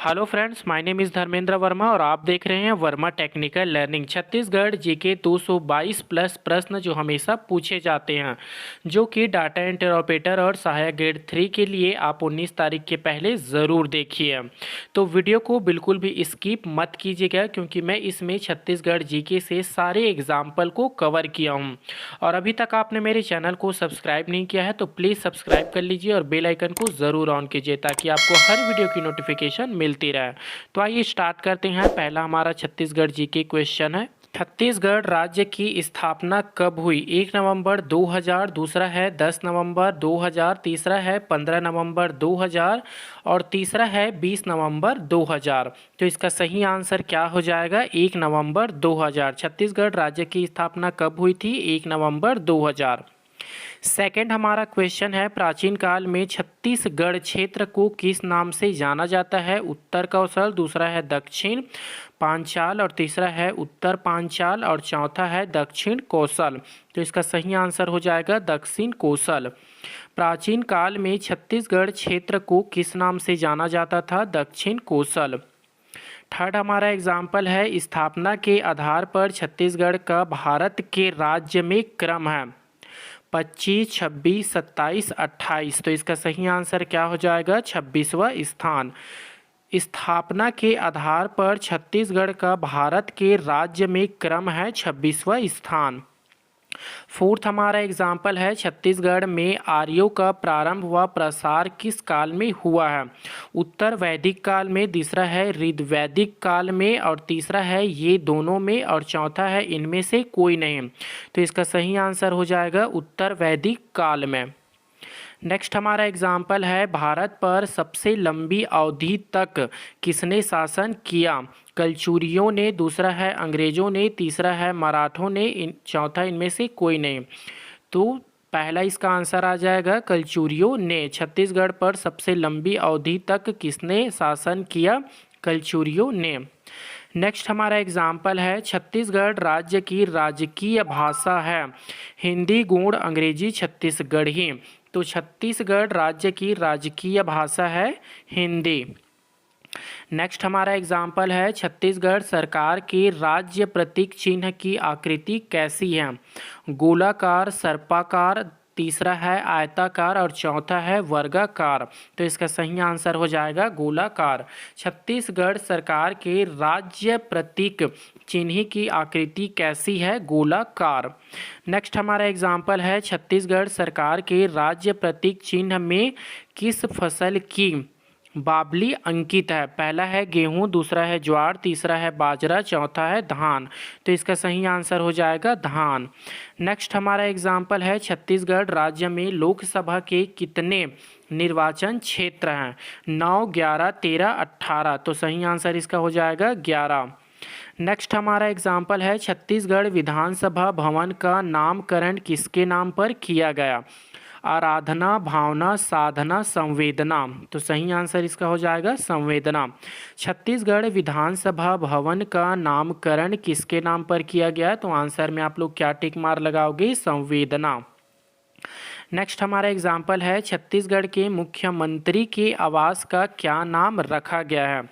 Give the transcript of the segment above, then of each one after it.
Hello friends, my name is Dharmendra Verma और आप देख रहे हैं Verma technical learning. Chhattisgarh GK 222 plus प्रश्न जो हमेशा पूछे जाते हैं, जो कि डाटा एंट्री ऑपरेटर और सहायक ग्रेड 3 के लिए आप 19 तारीख के पहले ज़रूर देखिए। तो वीडियो को बिल्कुल भी स्किप मत कीजिएगा, क्योंकि मैं इसमें छत्तीसगढ़ जीके से सारे एग्जाम्पल को कवर किया हूँ। और अभी तक आपने मेरे चैनल को सब्सक्राइब नहीं किया है तो प्लीज़ सब्सक्राइब कर लीजिए और बेल आइकन को ज़रूर ऑन कीजिए, ताकि आपको हर वीडियो की नोटिफिकेशन मिलती रहे। तो आइए स्टार्ट करते हैं। पहला हमारा छत्तीसगढ़ जीके क्वेश्चन है, छत्तीसगढ़ राज्य की स्थापना कब हुई? 1 नवंबर 2000, दूसरा है 10 नवंबर 2000, तीसरा है 15 नवंबर 2000 और तीसरा है 20 नवंबर 2000। तो इसका सही आंसर क्या हो जाएगा? 1 नवंबर 2000। छत्तीसगढ़ राज्य की स्थापना कब हुई थी? 1 नवंबर 2000। सेकंड हमारा क्वेश्चन है, प्राचीन काल में छत्तीसगढ़ क्षेत्र को किस नाम से जाना जाता है? उत्तर कौशल, दूसरा है दक्षिण पांचाल और तीसरा है उत्तर पांचाल और चौथा है दक्षिण कौशल। तो इसका सही आंसर हो जाएगा दक्षिण कौशल। प्राचीन काल में छत्तीसगढ़ क्षेत्र को किस नाम से जाना जाता था? दक्षिण कौशल। थर्ड हमारा एग्जाम्पल है, स्थापना के आधार पर छत्तीसगढ़ का भारत के राज्य में क्रम है 25, 26, 27, 28। तो इसका सही आंसर क्या हो जाएगा? 26वां स्थान। स्थापना के आधार पर छत्तीसगढ़ का भारत के राज्य में क्रम है 26वां स्थान। फोर्थ हमारा एग्जाम्पल है, छत्तीसगढ़ में आर्यों का प्रारंभ व प्रसार किस काल में हुआ है? उत्तर वैदिक काल में, दूसरा है ऋग्वैदिक काल में और तीसरा है ये दोनों में और चौथा है इनमें से कोई नहीं। तो इसका सही आंसर हो जाएगा उत्तर वैदिक काल में। नेक्स्ट हमारा एग्जाम्पल है, भारत पर सबसे लंबी अवधि तक किसने शासन किया? कलचुरियों ने, दूसरा है अंग्रेजों ने, तीसरा है मराठों ने, चौथा इनमें से कोई नहीं। तो पहला इसका आंसर आ जाएगा कलचुरियों ने। छत्तीसगढ़ पर सबसे लंबी अवधि तक किसने शासन किया? कलचुरियों ने। नेक्स्ट हमारा एग्जाम्पल है, छत्तीसगढ़ राज्य की राजकीय भाषा है हिंदी, गुण अंग्रेजी, छत्तीसगढ़ी। तो छत्तीसगढ़ राज्य की राजकीय भाषा है हिंदी। नेक्स्ट हमारा एग्जाम्पल है, छत्तीसगढ़ सरकार के राज्य प्रतीक चिन्ह की आकृति कैसी है? गोलाकार, सर्पाकार, तीसरा है आयताकार और चौथा है वर्गाकार। तो इसका सही आंसर हो जाएगा गोलाकार। छत्तीसगढ़ सरकार के राज्य प्रतीक चिन्ह की आकृति कैसी है? गोलाकार। नेक्स्ट हमारा एग्जाम्पल है, छत्तीसगढ़ सरकार के राज्य प्रतीक चिन्ह में किस फसल की बावली अंकित है? पहला है गेहूं, दूसरा है ज्वार, तीसरा है बाजरा, चौथा है धान। तो इसका सही आंसर हो जाएगा धान। नेक्स्ट हमारा एग्जाम्पल है, छत्तीसगढ़ राज्य में लोकसभा के कितने निर्वाचन क्षेत्र हैं? 9, 11, 13, 18। तो सही आंसर इसका हो जाएगा 11। नेक्स्ट हमारा एग्जाम्पल है, छत्तीसगढ़ विधानसभा भवन का नामकरण किसके नाम पर किया गया? आराधना, भावना, साधना, संवेदना। तो सही आंसर इसका हो जाएगा संवेदना। छत्तीसगढ़ विधानसभा भवन का नामकरण किसके नाम पर किया गया? तो आंसर में आप लोग क्या टिक मार लगाओगे? संवेदना। नेक्स्ट हमारा एग्जाम्पल है, छत्तीसगढ़ के मुख्यमंत्री के आवास का क्या नाम रखा गया है?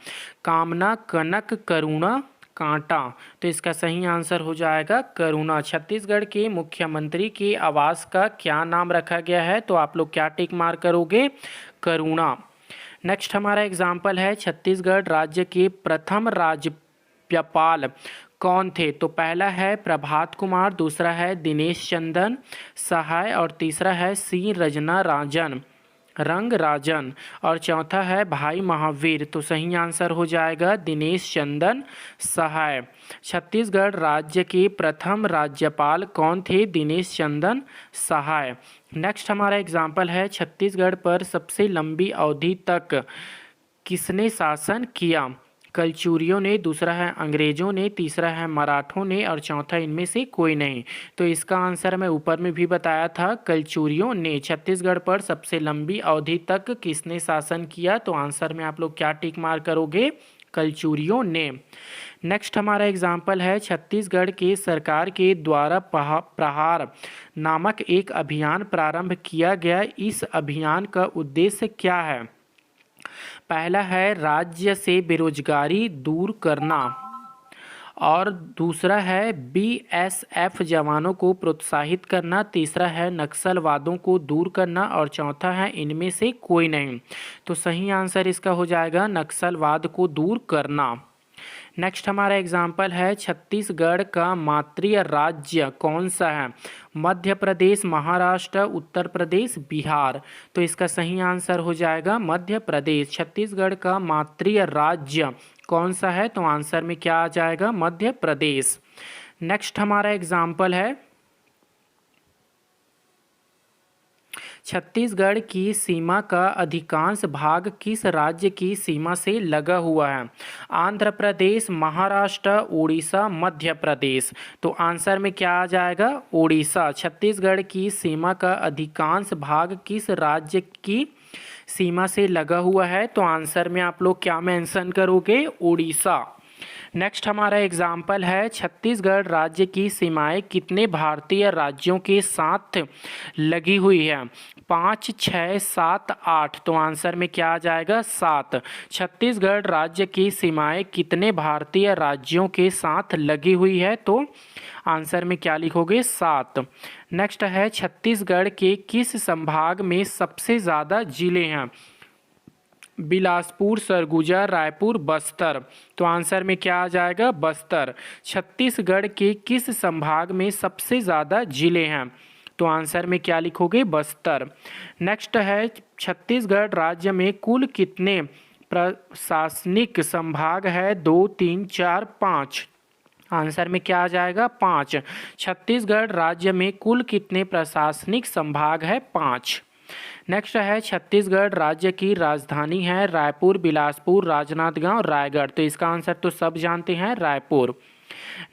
कामना, कनक, करुणा, कांटा। तो इसका सही आंसर हो जाएगा करुणा। छत्तीसगढ़ के मुख्यमंत्री के आवास का क्या नाम रखा गया है? तो आप लोग क्या टिक मार करोगे? करुणा। नेक्स्ट हमारा एग्जाम्पल है, छत्तीसगढ़ राज्य के प्रथम राज्यपाल कौन थे? तो पहला है प्रभात कुमार, दूसरा है दिनेश चंदन सहाय और तीसरा है सी रंगराजन और चौथा है भाई महावीर। तो सही आंसर हो जाएगा दिनेश चंदन सहाय। छत्तीसगढ़ राज्य के प्रथम राज्यपाल कौन थे? दिनेश चंदन सहाय। नेक्स्ट हमारा एग्जाम्पल है, छत्तीसगढ़ पर सबसे लंबी अवधि तक किसने शासन किया? कलचुरियों ने, दूसरा है अंग्रेजों ने, तीसरा है मराठों ने और चौथा इनमें से कोई नहीं। तो इसका आंसर मैं ऊपर में भी बताया था, कलचुरियों ने। छत्तीसगढ़ पर सबसे लंबी अवधि तक किसने शासन किया? तो आंसर में आप लोग क्या टिक मार करोगे? कलचुरियों ने। नेक्स्ट हमारा एग्जाम्पल है, छत्तीसगढ़ के सरकार के द्वारा प्रहार नामक एक अभियान प्रारंभ किया गया। इस अभियान का उद्देश्य क्या है? पहला है राज्य से बेरोजगारी दूर करना, और दूसरा है बीएसएफ जवानों को प्रोत्साहित करना, तीसरा है नक्सलवादों को दूर करना, और चौथा है इनमें से कोई नहीं। तो सही आंसर इसका हो जाएगा नक्सलवाद को दूर करना। नेक्स्ट हमारा एग्जाम्पल है छत्तीसगढ़ का मातृ राज्य कौन सा है? मध्य प्रदेश, महाराष्ट्र, उत्तर प्रदेश, बिहार। तो इसका सही आंसर हो जाएगा मध्य प्रदेश। छत्तीसगढ़ का मातृ राज्य कौन सा है? तो आंसर में क्या आ जाएगा? मध्य प्रदेश। नेक्स्ट हमारा एग्जाम्पल है छत्तीसगढ़ की सीमा का अधिकांश भाग किस राज्य की सीमा से लगा हुआ है? आंध्र प्रदेश, महाराष्ट्र, उड़ीसा, मध्य प्रदेश। तो आंसर में क्या आ जाएगा? उड़ीसा। छत्तीसगढ़ की सीमा का अधिकांश भाग किस राज्य की सीमा से लगा हुआ है? तो आंसर में आप लोग क्या मेंशन करोगे? उड़ीसा। नेक्स्ट हमारा एग्जाम्पल है छत्तीसगढ़ राज्य की सीमाएं कितने भारतीय राज्यों के साथ लगी हुई है? 5, 6, 7, 8। तो आंसर में क्या आ जाएगा? 7। छत्तीसगढ़ राज्य की सीमाएं कितने भारतीय राज्यों के साथ लगी हुई है? तो आंसर में क्या लिखोगे? 7। नेक्स्ट है छत्तीसगढ़ के किस संभाग में सबसे ज़्यादा जिले हैं? बिलासपुर, सरगुजा, रायपुर, बस्तर। तो आंसर में क्या आ जाएगा? बस्तर। छत्तीसगढ़ के किस संभाग में सबसे ज़्यादा जिले हैं? तो आंसर में क्या लिखोगे? बस्तर। नेक्स्ट है छत्तीसगढ़ राज्य में कुल कितने प्रशासनिक संभाग है? 2, 3, 4, 5। आंसर में क्या आ जाएगा? 5। छत्तीसगढ़ राज्य में कुल कितने प्रशासनिक संभाग है? 5। नेक्स्ट है छत्तीसगढ़ राज्य की राजधानी है रायपुर, बिलासपुर, राजनांदगांव, रायगढ़। तो इसका आंसर तो सब जानते हैं, रायपुर।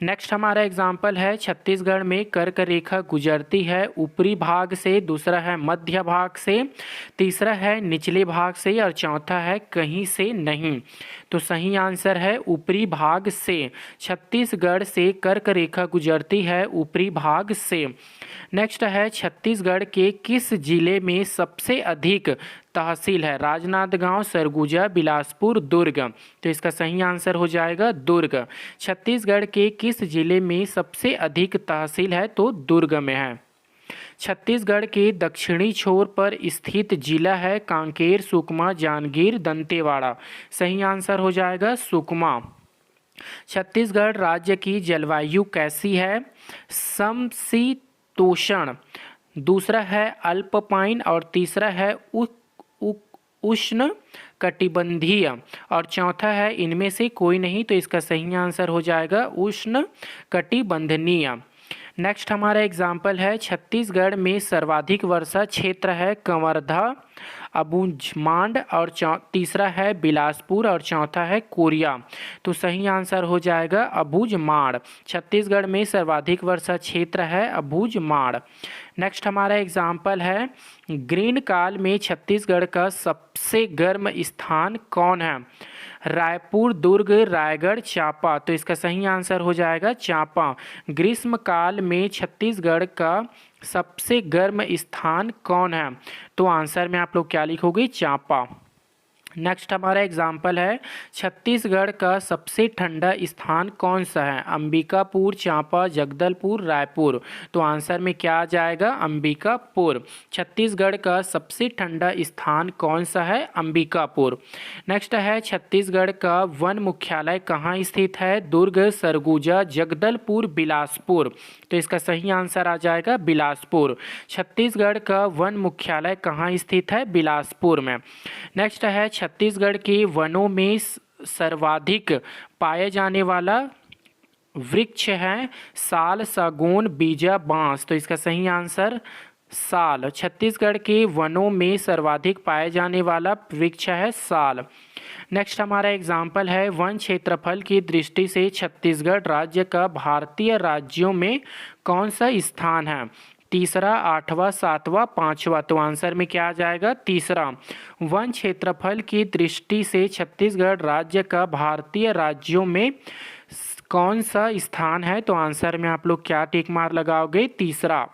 नेक्स्ट हमारा एग्जाम्पल है छत्तीसगढ़ में कर्क रेखा गुजरती है ऊपरी भाग से, दूसरा है मध्य भाग से, तीसरा है निचले भाग से, और चौथा है कहीं से नहीं। तो सही आंसर है ऊपरी भाग से। छत्तीसगढ़ से कर्क रेखा गुजरती है ऊपरी भाग से। नेक्स्ट है छत्तीसगढ़ के किस जिले में सबसे अधिक तहसील है? राजनांदगांव, सरगुजा, बिलासपुर, दुर्ग। तो इसका सही आंसर हो जाएगा दुर्ग। छत्तीसगढ़ के किस जिले में सबसे अधिक तहसील है? तो दुर्ग में है। छत्तीसगढ़ के दक्षिणी छोर पर स्थित जिला है कांकेर, सुकमा, जांजगीर, दंतेवाड़ा। सही आंसर हो जाएगा सुकमा। छत्तीसगढ़ राज्य की जलवायु कैसी है? समशीतोष्ण, दूसरा है अल्पपाइन, और तीसरा है उष्ण कटिबंधीय, और चौथा है इनमें से कोई नहीं। तो इसका सही आंसर हो जाएगा उष्ण कटिबंधनीय। नेक्स्ट हमारा एग्जाम्पल है छत्तीसगढ़ में सर्वाधिक वर्षा क्षेत्र है कवर्धा, अबूझमाड़, और तीसरा है बिलासपुर, और चौथा है कोरिया। तो सही आंसर हो जाएगा अबूझमाड़। छत्तीसगढ़ में सर्वाधिक वर्षा क्षेत्र है अबूझमाड़। नेक्स्ट हमारा एग्जाम्पल है ग्रीन काल में छत्तीसगढ़ का सबसे गर्म स्थान कौन है? रायपुर, दुर्ग, रायगढ़, चांपा। तो इसका सही आंसर हो जाएगा चांपा। ग्रीष्म काल में छत्तीसगढ़ का सबसे गर्म स्थान कौन है? तो आंसर में आप लोग क्या लिखोगे? चांपा। नेक्स्ट हमारा एग्जाम्पल है छत्तीसगढ़ का सबसे ठंडा स्थान कौन सा है? अंबिकापुर, चांपा, जगदलपुर, रायपुर। तो आंसर में क्या आ जाएगा? अंबिकापुर। छत्तीसगढ़ का सबसे ठंडा स्थान कौन सा है? अंबिकापुर। नेक्स्ट है छत्तीसगढ़ का वन मुख्यालय कहाँ स्थित है? दुर्ग, सरगुजा, जगदलपुर, बिलासपुर। तो इसका सही आंसर आ जाएगा बिलासपुर। छत्तीसगढ़ का वन मुख्यालय कहाँ स्थित है? बिलासपुर में। नेक्स्ट है छत्तीसगढ़ के वनों में सर्वाधिक पाया जाने वाला वृक्ष है साल, सागौन, बीजा, बांस। तो इसका सही आंसर साल। छत्तीसगढ़ के वनों में सर्वाधिक पाया जाने वाला वृक्ष है साल। नेक्स्ट हमारा एग्जाम्पल है वन क्षेत्रफल की दृष्टि से छत्तीसगढ़ राज्य का भारतीय राज्यों में कौन सा स्थान है? तीसरा, 8वां, 7वां, 5वां। तो आंसर में क्या आ जाएगा? तीसरा। वन क्षेत्रफल की दृष्टि से छत्तीसगढ़ राज्य का भारतीय राज्यों में कौन सा स्थान है? तो आंसर में आप लोग क्या टिक मार लगाओगे? तीसरा।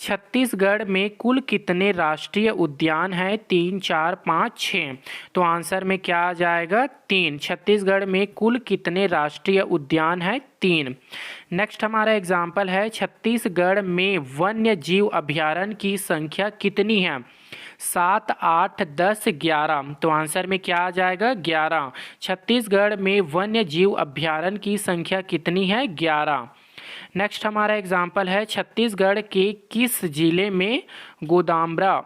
छत्तीसगढ़ में कुल कितने राष्ट्रीय उद्यान हैं? 3, 4, 5, 6। तो आंसर में क्या आ जाएगा? 3। छत्तीसगढ़ में कुल कितने राष्ट्रीय उद्यान हैं? 3। नेक्स्ट हमारा एग्जाम्पल है, छत्तीसगढ़ में वन्य जीव अभयारण्य की संख्या कितनी है? 7, 8, 10, 11। तो आंसर में क्या आ जाएगा? 11। छत्तीसगढ़ में वन्य जीव अभयारण्य की संख्या कितनी है? 11। नेक्स्ट हमारा एग्जाम्पल है, छत्तीसगढ़ के किस जिले में गोदामरा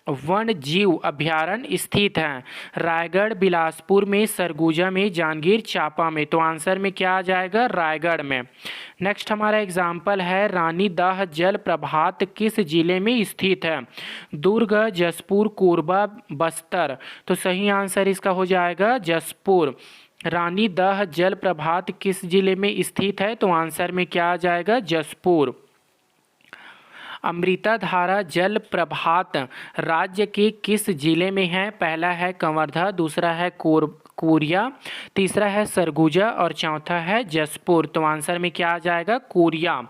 वन्य जीव अभयारण्य स्थित है? रायगढ़, बिलासपुर में, सरगुजा में, जांजगीर चांपा में। तो आंसर में क्या आ जाएगा? रायगढ़ में। नेक्स्ट हमारा एग्जाम्पल है, रानीदाह जल प्रपात किस जिले में स्थित है? दुर्ग, जशपुर, कोरबा, बस्तर। तो सही आंसर इसका हो जाएगा जशपुर। रानीदाह जल प्रपात किस जिले में स्थित है? तो आंसर में क्या आ जाएगा? जशपुर। अमृताधारा जल प्रपात राज्य के किस जिले में है? पहला है कवर्धा, दूसरा है कोरिया, तीसरा है सरगुजा और चौथा है जशपुर। तो आंसर में क्या आ जाएगा? कोरिया।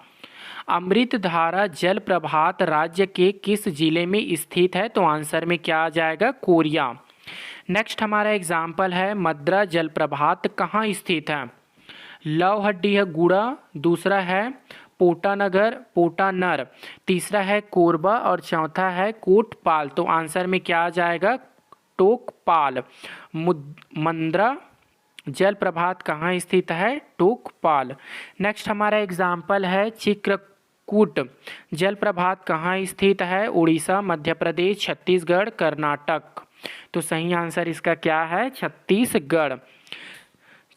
अमृतधारा जल प्रपात राज्य के किस जिले में स्थित है? तो आंसर में क्या आ जाएगा? कोरिया। नेक्स्ट हमारा एग्जाम्पल है, मद्रा जलप्रपात कहाँ स्थित है? लवहड्डी गुड़ा, दूसरा है पोटानगर पोटानर, तीसरा है कोरबा और चौथा है कोटपाल। तो आंसर में क्या आ जाएगा? टोकपाल। मंद्रा जलप्रपात कहाँ स्थित है? टोकपाल। नेक्स्ट हमारा एग्जाम्पल है, चित्रकूट जलप्रपात कहाँ स्थित है? उड़ीसा, मध्य प्रदेश, छत्तीसगढ़, कर्नाटक। तो सही आंसर इसका क्या है? छत्तीसगढ़।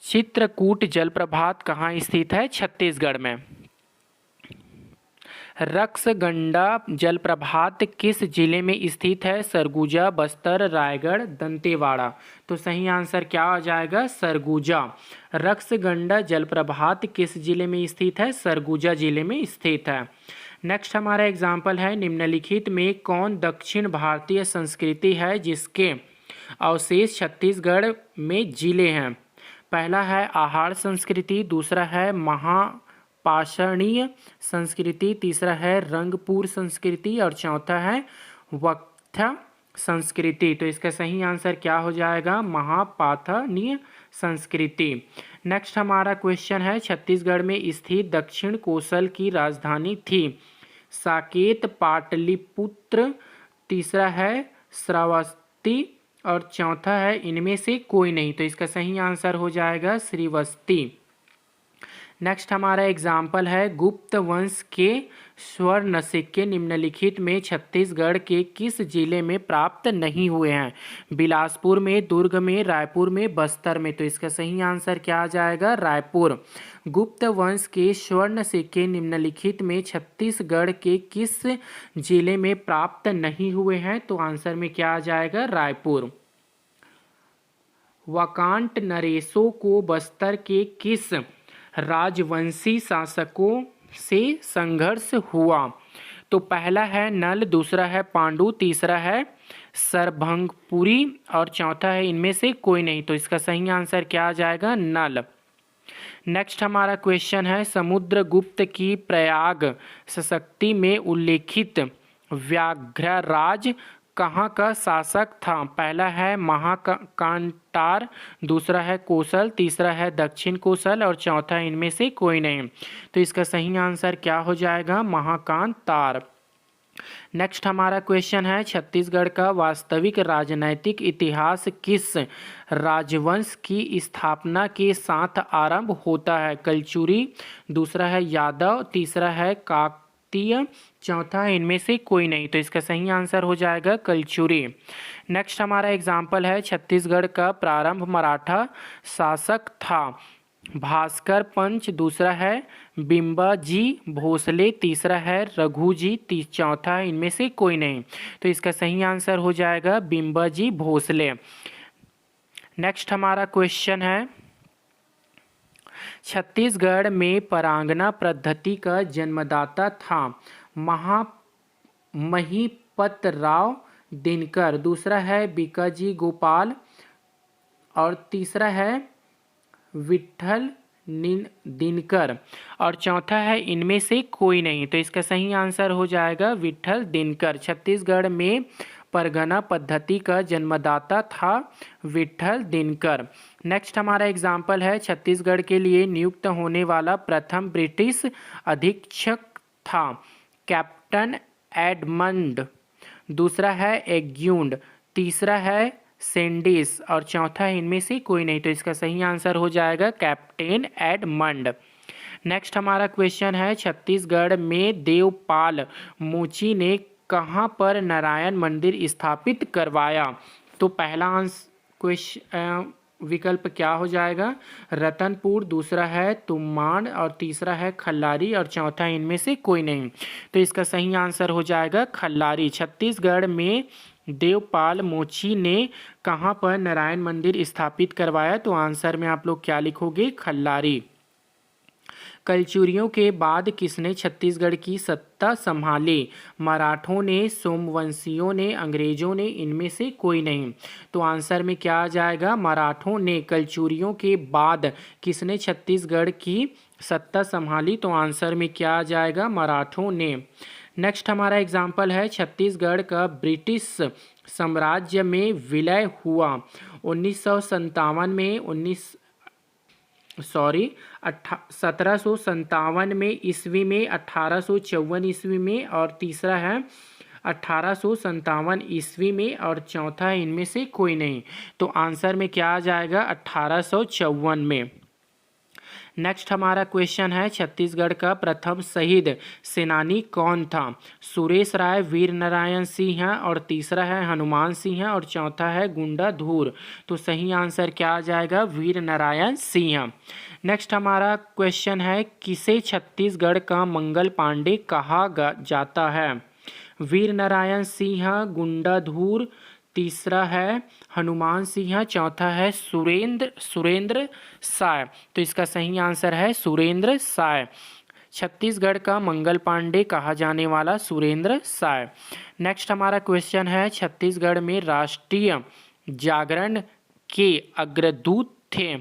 चित्रकूट जलप्रपात कहाँ स्थित है? छत्तीसगढ़ में। रक्सगंडा जलप्रपात किस जिले में स्थित है? सरगुजा, बस्तर, रायगढ़, दंतेवाड़ा। तो सही आंसर क्या आ जाएगा? सरगुजा। रक्सगंडा जलप्रपात किस जिले में स्थित है? सरगुजा जिले में स्थित है। नेक्स्ट हमारा एग्जाम्पल है, निम्नलिखित में कौन दक्षिण भारतीय संस्कृति है जिसके अवशेष छत्तीसगढ़ में जिले हैं? पहला है आहार संस्कृति, दूसरा है महापाषाणीय संस्कृति, तीसरा है रंगपुर संस्कृति और चौथा है वक्था संस्कृति। तो इसका सही आंसर क्या हो जाएगा? महापाषाणीय संस्कृति। नेक्स्ट हमारा क्वेश्चन है, छत्तीसगढ़ में स्थित दक्षिण कोसल की राजधानी थी? साकेत, पाटलिपुत्र, तीसरा है श्रावस्ती और चौथा है इनमें से कोई नहीं। तो इसका सही आंसर हो जाएगा श्रीवस्ती। नेक्स्ट हमारा एग्जाम्पल है, गुप्त वंश के स्वर्ण सिक्के निम्नलिखित में छत्तीसगढ़ के किस जिले में प्राप्त नहीं हुए हैं? बिलासपुर में, दुर्ग में, रायपुर में, बस्तर में। तो इसका सही आंसर क्या आ जाएगा? रायपुर। गुप्त वंश के स्वर्ण सिक्के निम्नलिखित में छत्तीसगढ़ के किस जिले में प्राप्त नहीं हुए हैं? तो आंसर में क्या आ जाएगा? रायपुर। वाकांट नरेशों को बस्तर के किस राजवंशी शासकों से संघर्ष हुआ? तो पहला है नल, दूसरा है पांडु, तीसरा है सरभंगपुरी और चौथा है इनमें से कोई नहीं। तो इसका सही आंसर क्या आ जाएगा? नल। नेक्स्ट हमारा क्वेश्चन है, समुद्रगुप्त की प्रयाग सशक्ति में उल्लेखित व्याघ्रराज कहाँ का शासक था? पहला है महाकांटार, दूसरा है कोसल, तीसरा है दक्षिण कोसल और चौथा इनमें से कोई नहीं। तो इसका सही आंसर क्या हो जाएगा? महाकांतार। नेक्स्ट हमारा क्वेश्चन है, छत्तीसगढ़ का वास्तविक राजनैतिक इतिहास किस राजवंश की स्थापना के साथ आरंभ होता है? कलचुरी, दूसरा है यादव, तीसरा है काकतीय, चौथा इनमें से कोई नहीं। तो इसका सही आंसर हो जाएगा कलचुरी। नेक्स्ट हमारा एग्जाम्पल है, छत्तीसगढ़ का प्रारंभ मराठा शासक था? भास्कर पंच, दूसरा है बिंबाजी भोसले, तीसरा है रघुजी, चौथा है इनमें से कोई नहीं। तो इसका सही आंसर हो जाएगा बिंबाजी भोसले। नेक्स्ट हमारा क्वेश्चन है, छत्तीसगढ़ में परागना पद्धति का जन्मदाता था? महिपतराव दिनकर, दूसरा है बीकाजी गोपाल और तीसरा है विट्ठल दिनकर और चौथा है इनमें से कोई नहीं। तो इसका सही आंसर हो जाएगा विट्ठल दिनकर। छत्तीसगढ़ में परगना पद्धति का जन्मदाता था विट्ठल दिनकर। नेक्स्ट हमारा एग्जाम्पल है छत्तीसगढ़ के लिए नियुक्त होने वाला प्रथम ब्रिटिश अधीक्षक था कैप्टन एडमंड, दूसरा है एग्यूंड, तीसरा है सेंडिस और चौथा है इनमें से कोई नहीं। तो इसका सही आंसर हो जाएगा कैप्टन एडमंड। नेक्स्ट हमारा क्वेश्चन है छत्तीसगढ़ में देवपाल मोची ने कहाँ पर नारायण मंदिर स्थापित करवाया। तो पहला क्वेश्चन विकल्प क्या हो जाएगा, रतनपुर, दूसरा है तुमान और तीसरा है खल्लारी और चौथा इनमें से कोई नहीं। तो इसका सही आंसर हो जाएगा खल्लारी। छत्तीसगढ़ में देवपाल मोची ने कहाँ पर नारायण मंदिर स्थापित करवाया। तो आंसर में आप लोग क्या लिखोगे, खल्लारी। कलचुरियों के बाद किसने छत्तीसगढ़ की सत्ता संभाली। मराठों ने, सोमवंशियों ने, अंग्रेजों ने, इनमें से कोई नहीं। तो आंसर में क्या आ जाएगा, मराठों ने। कलचुरियों के बाद किसने छत्तीसगढ़ की सत्ता संभाली। तो आंसर में क्या आ जाएगा, मराठों ने। नेक्स्ट हमारा एग्जाम्पल है छत्तीसगढ़ का ब्रिटिश साम्राज्य में विलय हुआ 1757 में 1757 में ईस्वी में, 1854 ईस्वी में और तीसरा है 1857 ईस्वी में और चौथा है इनमें से कोई नहीं। तो आंसर में क्या आ जाएगा, 1854 में। नेक्स्ट हमारा क्वेश्चन है छत्तीसगढ़ का प्रथम शहीद सेनानी कौन था। सुरेश राय, वीर नारायण सिंह और तीसरा है हनुमान सिंह और चौथा है गुंडाधुर। तो सही आंसर क्या आ जाएगा, वीर नारायण सिंह। नेक्स्ट हमारा क्वेश्चन है किसे छत्तीसगढ़ का मंगल पांडे कहा जाता है। वीर नारायण सिंह, गुंडाधुर, तीसरा है हनुमान सिंह, चौथा है सुरेंद्र साय। तो इसका सही आंसर है सुरेंद्र साय। छत्तीसगढ़ का मंगल पांडे कहा जाने वाला सुरेंद्र साय। नेक्स्ट हमारा क्वेश्चन है छत्तीसगढ़ में राष्ट्रीय जागरण के अग्रदूत थे।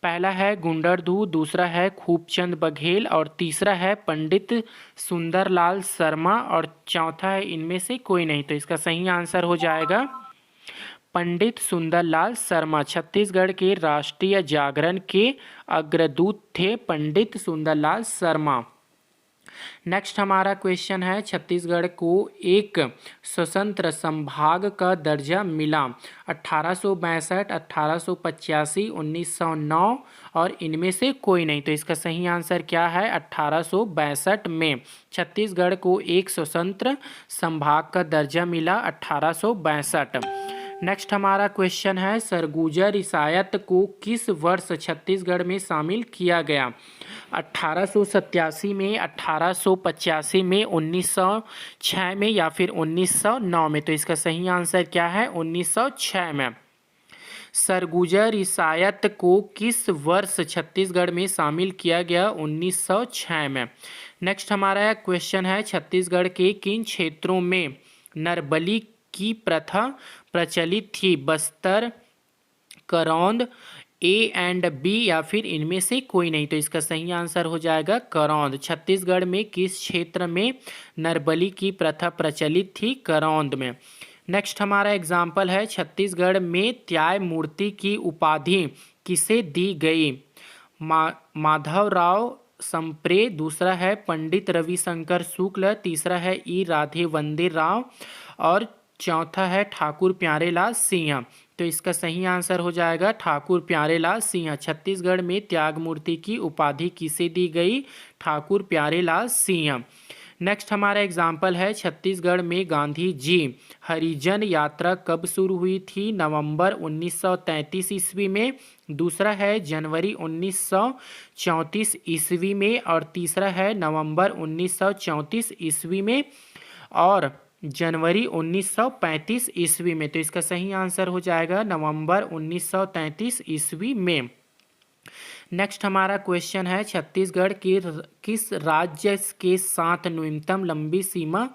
पहला है गुंडाधुर, दूसरा है खूबचंद बघेल और तीसरा है पंडित सुंदरलाल शर्मा और चौथा है इनमें से कोई नहीं। तो इसका सही आंसर हो जाएगा पंडित सुंदरलाल शर्मा। छत्तीसगढ़ के राष्ट्रीय जागरण के अग्रदूत थे पंडित सुंदरलाल शर्मा। नेक्स्ट हमारा क्वेश्चन है छत्तीसगढ़ को एक स्वतंत्र संभाग का दर्जा मिला 1862, 1885, 1909 और इनमें से कोई नहीं। तो इसका सही आंसर क्या है, 1862 में छत्तीसगढ़ को एक स्वतंत्र संभाग का दर्जा मिला 1862। नेक्स्ट हमारा क्वेश्चन है सरगुजा रियासत को किस वर्ष छत्तीसगढ़ में शामिल किया गया। 1887 में, 1885 में, 1906 में या फिर 1909 में। तो इसका सही आंसर क्या है, 1906 में। सरगुजा रियासत को किस वर्ष छत्तीसगढ़ में शामिल किया गया, 1906 में। नेक्स्ट हमारा क्वेश्चन है छत्तीसगढ़ के किन क्षेत्रों में नरबली की प्रथा प्रचलित थी। बस्तर, करौंद, ए एंड बी या फिर इनमें से कोई नहीं। तो इसका सही आंसर हो जाएगा करौंद। छत्तीसगढ़ में किस क्षेत्र में नरबली की प्रथा प्रचलित थी, करौंद में। नेक्स्ट हमारा एग्जाम्पल है छत्तीसगढ़ में त्याय मूर्ति की उपाधि किसे दी गई। माधवराव संप्रे, दूसरा है पंडित रविशंकर शुक्ल, तीसरा है ई राधेवंदे राव और चौथा है ठाकुर प्यारेलाल सिंह। तो इसका सही आंसर हो जाएगा ठाकुर प्यारेलाल सिंह। छत्तीसगढ़ में त्याग मूर्ति की उपाधि किसे दी गई, ठाकुर प्यारेलाल सिंह। नेक्स्ट हमारा एग्जाम्पल है छत्तीसगढ़ में गांधी जी हरिजन यात्रा कब शुरू हुई थी। नवंबर 1933 ईस्वी में, दूसरा है जनवरी 1934 ईस्वी में और तीसरा है नवंबर 1934 ईस्वी में और जनवरी 1935 ईस्वी में। तो इसका सही आंसर हो जाएगा नवंबर 1933 ईस्वी में। नेक्स्ट हमारा क्वेश्चन है छत्तीसगढ़ की किस राज्य के साथ न्यूनतम लंबी सीमा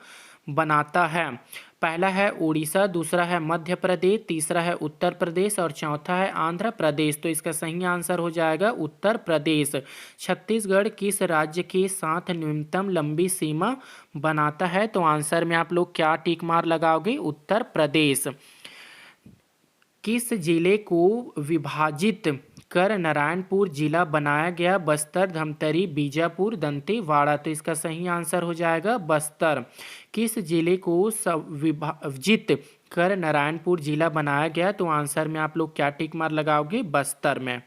बनाता है। पहला है उड़ीसा, दूसरा है मध्य प्रदेश, तीसरा है उत्तर प्रदेश और चौथा है आंध्र प्रदेश। तो इसका सही आंसर हो जाएगा उत्तर प्रदेश। छत्तीसगढ़ किस राज्य के साथ न्यूनतम लंबी सीमा बनाता है? तो आंसर में आप लोग क्या टिक मार लगाओगे? उत्तर प्रदेश। किस जिले को विभाजित कर नारायणपुर जिला बनाया गया? बस्तर, धमतरी, बीजापुर, दंतेवाड़ा। तो इसका सही आंसर हो जाएगा बस्तर। किस जिले को विभाजित कर नारायणपुर जिला बनाया गया? तो आंसर में आप लोग क्या टिक मार लगाओगे? बस्तर में।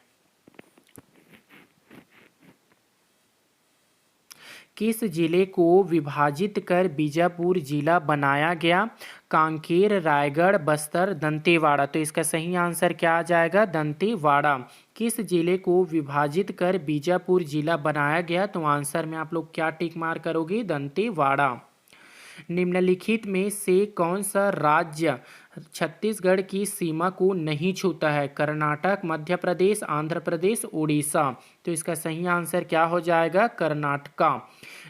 किस जिले को विभाजित कर बीजापुर जिला बनाया गया? कांकेर, रायगढ़, बस्तर, दंतेवाड़ा। तो इसका सही आंसर क्या आ जाएगा? दंतेवाड़ा। किस जिले को विभाजित कर बीजापुर जिला बनाया गया? तो आंसर में आप लोग क्या टिक मार करोगे? दंतेवाड़ा। निम्नलिखित में से कौन सा राज्य छत्तीसगढ़ की सीमा को नहीं छूता है? कर्नाटक, मध्य प्रदेश, आंध्र प्रदेश, उड़ीसा। तो इसका सही आंसर क्या हो जाएगा? कर्नाटका।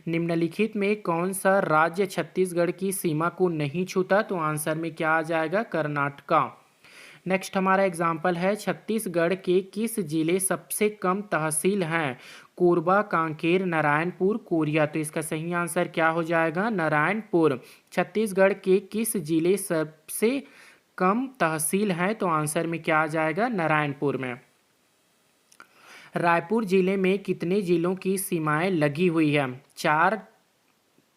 निम्नलिखित में कौन सा राज्य छत्तीसगढ़ की सीमा को नहीं छूता? तो आंसर में क्या आ जाएगा? कर्नाटका। नेक्स्ट हमारा एग्जाम्पल है, छत्तीसगढ़ के किस जिले सबसे कम तहसील हैं? कोरबा, कांकेर, नारायणपुर, कोरिया। तो इसका सही आंसर क्या हो जाएगा? नारायणपुर। छत्तीसगढ़ के किस जिले सबसे कम तहसील हैं? तो आंसर में क्या आ जाएगा? नारायणपुर में। रायपुर जिले में कितने जिलों की सीमाएं लगी हुई है? 4,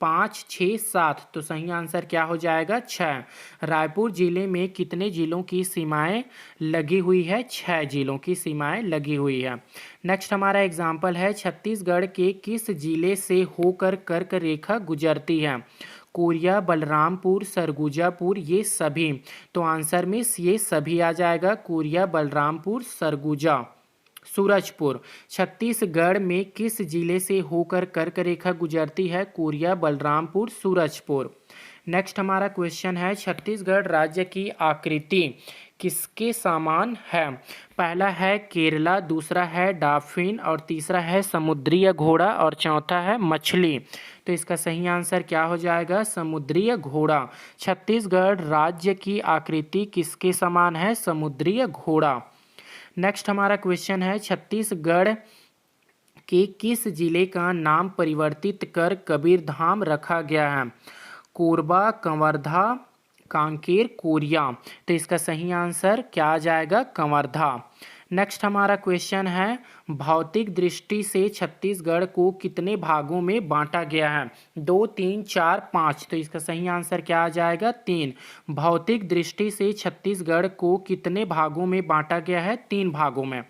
5, 6, 7। तो सही आंसर क्या हो जाएगा? 6। रायपुर जिले में कितने जिलों की सीमाएं लगी हुई है? 6 जिलों की सीमाएं लगी हुई है। नेक्स्ट हमारा एग्जाम्पल है, छत्तीसगढ़ के किस जिले से होकर कर्क रेखा गुजरती है? कोरिया, बलरामपुर, सरगुजापुर, ये सभी। तो आंसर में ये सभी आ जाएगा। कोरिया, बलरामपुर, सरगुजा, सूरजपुर। छत्तीसगढ़ में किस जिले से होकर कर्क रेखा गुजरती है? कोरिया, बलरामपुर, सूरजपुर। नेक्स्ट हमारा क्वेश्चन है, छत्तीसगढ़ राज्य की आकृति किसके समान है? पहला है केरला, दूसरा है डाफिन और तीसरा है समुद्री घोड़ा और चौथा है मछली। तो इसका सही आंसर क्या हो जाएगा? समुद्री घोड़ा। छत्तीसगढ़ राज्य की आकृति किसके समान है? समुद्री घोड़ा। नेक्स्ट हमारा क्वेश्चन है, छत्तीसगढ़ के किस जिले का नाम परिवर्तित कर कबीरधाम रखा गया है? कोरबा, कवर्धा, कांकेर, कोरिया। तो इसका सही आंसर क्या आ जाएगा? कवर्धा। नेक्स्ट हमारा क्वेश्चन है, भौतिक दृष्टि से छत्तीसगढ़ को कितने भागों में बांटा गया है? 2, 3, 4, 5। तो इसका सही आंसर क्या आ जाएगा? 3। भौतिक दृष्टि से छत्तीसगढ़ को कितने भागों में बांटा गया है? 3 भागों में।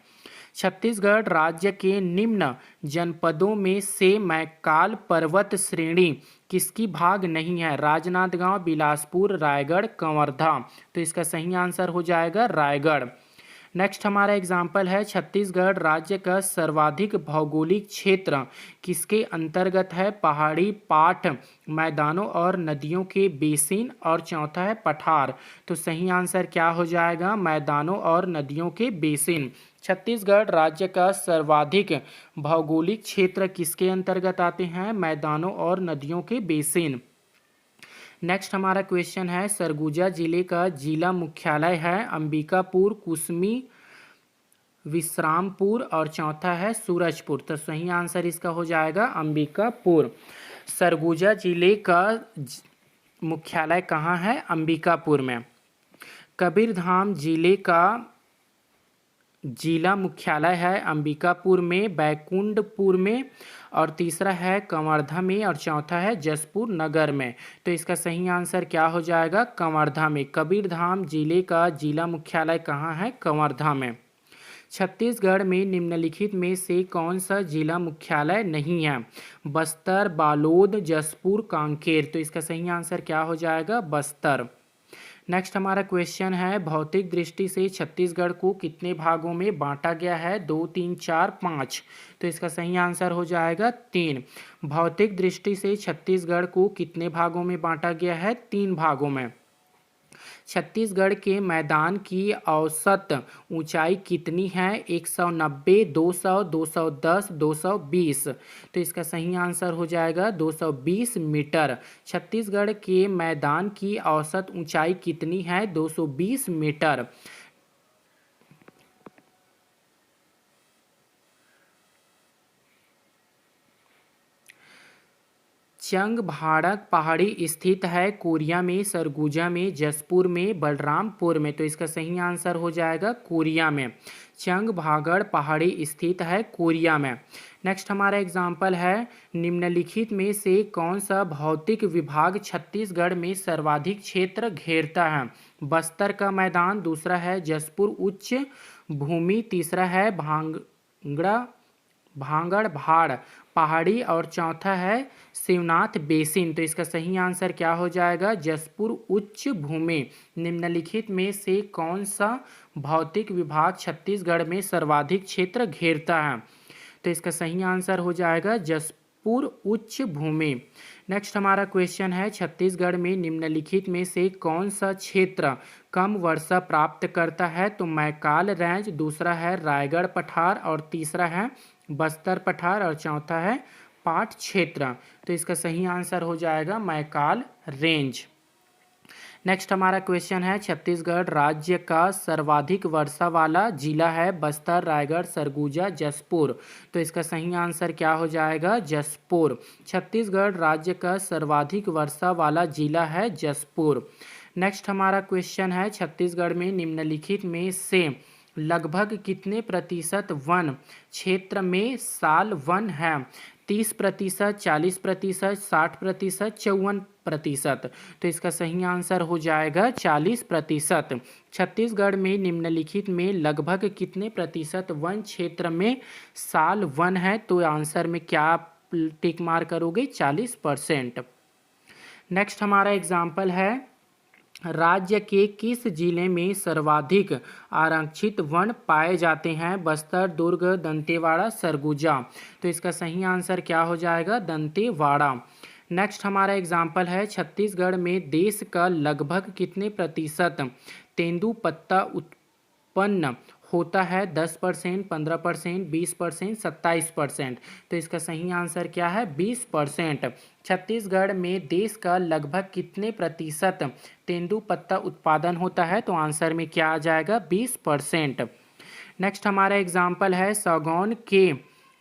छत्तीसगढ़ राज्य के निम्न जनपदों में से मैकाल पर्वत श्रेणी किसकी भाग नहीं है? राजनांदगांव, बिलासपुर, रायगढ़, कवर्धा। तो इसका सही आंसर हो जाएगा रायगढ़। नेक्स्ट हमारा एग्जाम्पल है, छत्तीसगढ़ राज्य का सर्वाधिक भौगोलिक क्षेत्र किसके अंतर्गत है? पहाड़ी, पाठ, मैदानों और नदियों के बेसिन और चौथा है पठार। तो सही आंसर क्या हो जाएगा? मैदानों और नदियों के बेसिन। छत्तीसगढ़ राज्य का सर्वाधिक भौगोलिक क्षेत्र किसके अंतर्गत आते हैं? मैदानों और नदियों के बेसिन। नेक्स्ट हमारा क्वेश्चन है, सरगुजा जिले का जिला मुख्यालय है अंबिकापुर, कुसमी, विश्रामपुर और चौथा है सूरजपुर। तो सही आंसर इसका हो जाएगा अंबिकापुर। सरगुजा जिले का मुख्यालय कहाँ है? अंबिकापुर में। कबीरधाम जिले का जिला मुख्यालय है अंबिकापुर में, बैकुंठपुर में और तीसरा है कवर्धा में और चौथा है जसपुर नगर में। तो इसका सही आंसर क्या हो जाएगा? कवर्धा में। कबीरधाम जिले का जिला मुख्यालय कहाँ है? कवर्धा में। छत्तीसगढ़ में निम्नलिखित में से कौन सा जिला मुख्यालय नहीं है? बस्तर, बालोद, जसपुर, कांकेर। तो इसका सही आंसर क्या हो जाएगा? बस्तर। नेक्स्ट हमारा क्वेश्चन है, भौतिक दृष्टि से छत्तीसगढ़ को कितने भागों में बांटा गया है? 2, 3, 4, 5। तो इसका सही आंसर हो जाएगा 3। भौतिक दृष्टि से छत्तीसगढ़ को कितने भागों में बांटा गया है? 3 भागों में। छत्तीसगढ़ के मैदान की औसत ऊंचाई कितनी है? 190, 200, 210, 220। तो इसका सही आंसर हो जाएगा 220 मीटर। छत्तीसगढ़ के मैदान की औसत ऊंचाई कितनी है? 220 मीटर। चंगभाड़क पहाड़ी स्थित है कोरिया में, सरगुजा में, जसपुर में, बलरामपुर में। तो इसका सही आंसर हो जाएगा कोरिया में। चंगभागड़ पहाड़ी स्थित है कोरिया में। नेक्स्ट हमारा एग्जाम्पल है, निम्नलिखित में से कौन सा भौतिक विभाग छत्तीसगढ़ में सर्वाधिक क्षेत्र घेरता है? बस्तर का मैदान, दूसरा है जसपुर उच्च भूमि, तीसरा है भांगड़बाड़ पहाड़ी और चौथा है शिवनाथ बेसिन। तो इसका सही आंसर क्या हो जाएगा? जसपुर उच्च भूमि। निम्नलिखित में से कौन सा भौतिक विभाग छत्तीसगढ़ में सर्वाधिक क्षेत्र घेरता है? तो इसका सही आंसर हो जाएगा जसपुर उच्च भूमि। नेक्स्ट हमारा क्वेश्चन है, छत्तीसगढ़ में निम्नलिखित में से कौन सा क्षेत्र कम वर्षा प्राप्त करता है? तो मैकाल रेंज, दूसरा है रायगढ़ पठार और तीसरा है बस्तर पठार और चौथा है पाट क्षेत्र। तो इसका सही आंसर हो जाएगा मैकाल रेंज। नेक्स्ट हमारा क्वेश्चन है, छत्तीसगढ़ राज्य का सर्वाधिक वर्षा वाला जिला है? बस्तर, रायगढ़, सरगुजा, जसपुर। तो इसका सही आंसर क्या हो जाएगा? जसपुर। छत्तीसगढ़ राज्य का सर्वाधिक वर्षा वाला जिला है जसपुर। नेक्स्ट हमारा क्वेश्चन है, छत्तीसगढ़ में निम्नलिखित में से लगभग कितने प्रतिशत वन क्षेत्र में साल वन है? 30%, 40%, 60%, 54%। तो इसका सही आंसर हो जाएगा 40%। छत्तीसगढ़ में निम्नलिखित में लगभग कितने प्रतिशत वन क्षेत्र में साल वन है? तो आंसर में क्या आप टिक मार करोगे? 40%। नेक्स्ट हमारा एग्जाम्पल है, राज्य के किस जिले में सर्वाधिक आरक्षित वन पाए जाते हैं? बस्तर, दुर्ग, दंतेवाड़ा, सरगुजा। तो इसका सही आंसर क्या हो जाएगा? दंतेवाड़ा। नेक्स्ट हमारा एग्जाम्पल है, छत्तीसगढ़ में देश का लगभग कितने प्रतिशत तेंदूपत्ता उत्पन्न होता है? 10%, 15%, 20%, 27%। तो इसका सही आंसर क्या है? 20%। छत्तीसगढ़ में देश का लगभग कितने प्रतिशत तेंदूपत्ता उत्पादन होता है? तो आंसर में क्या आ जाएगा? 20%। नेक्स्ट हमारा एग्जाम्पल है, सागौन के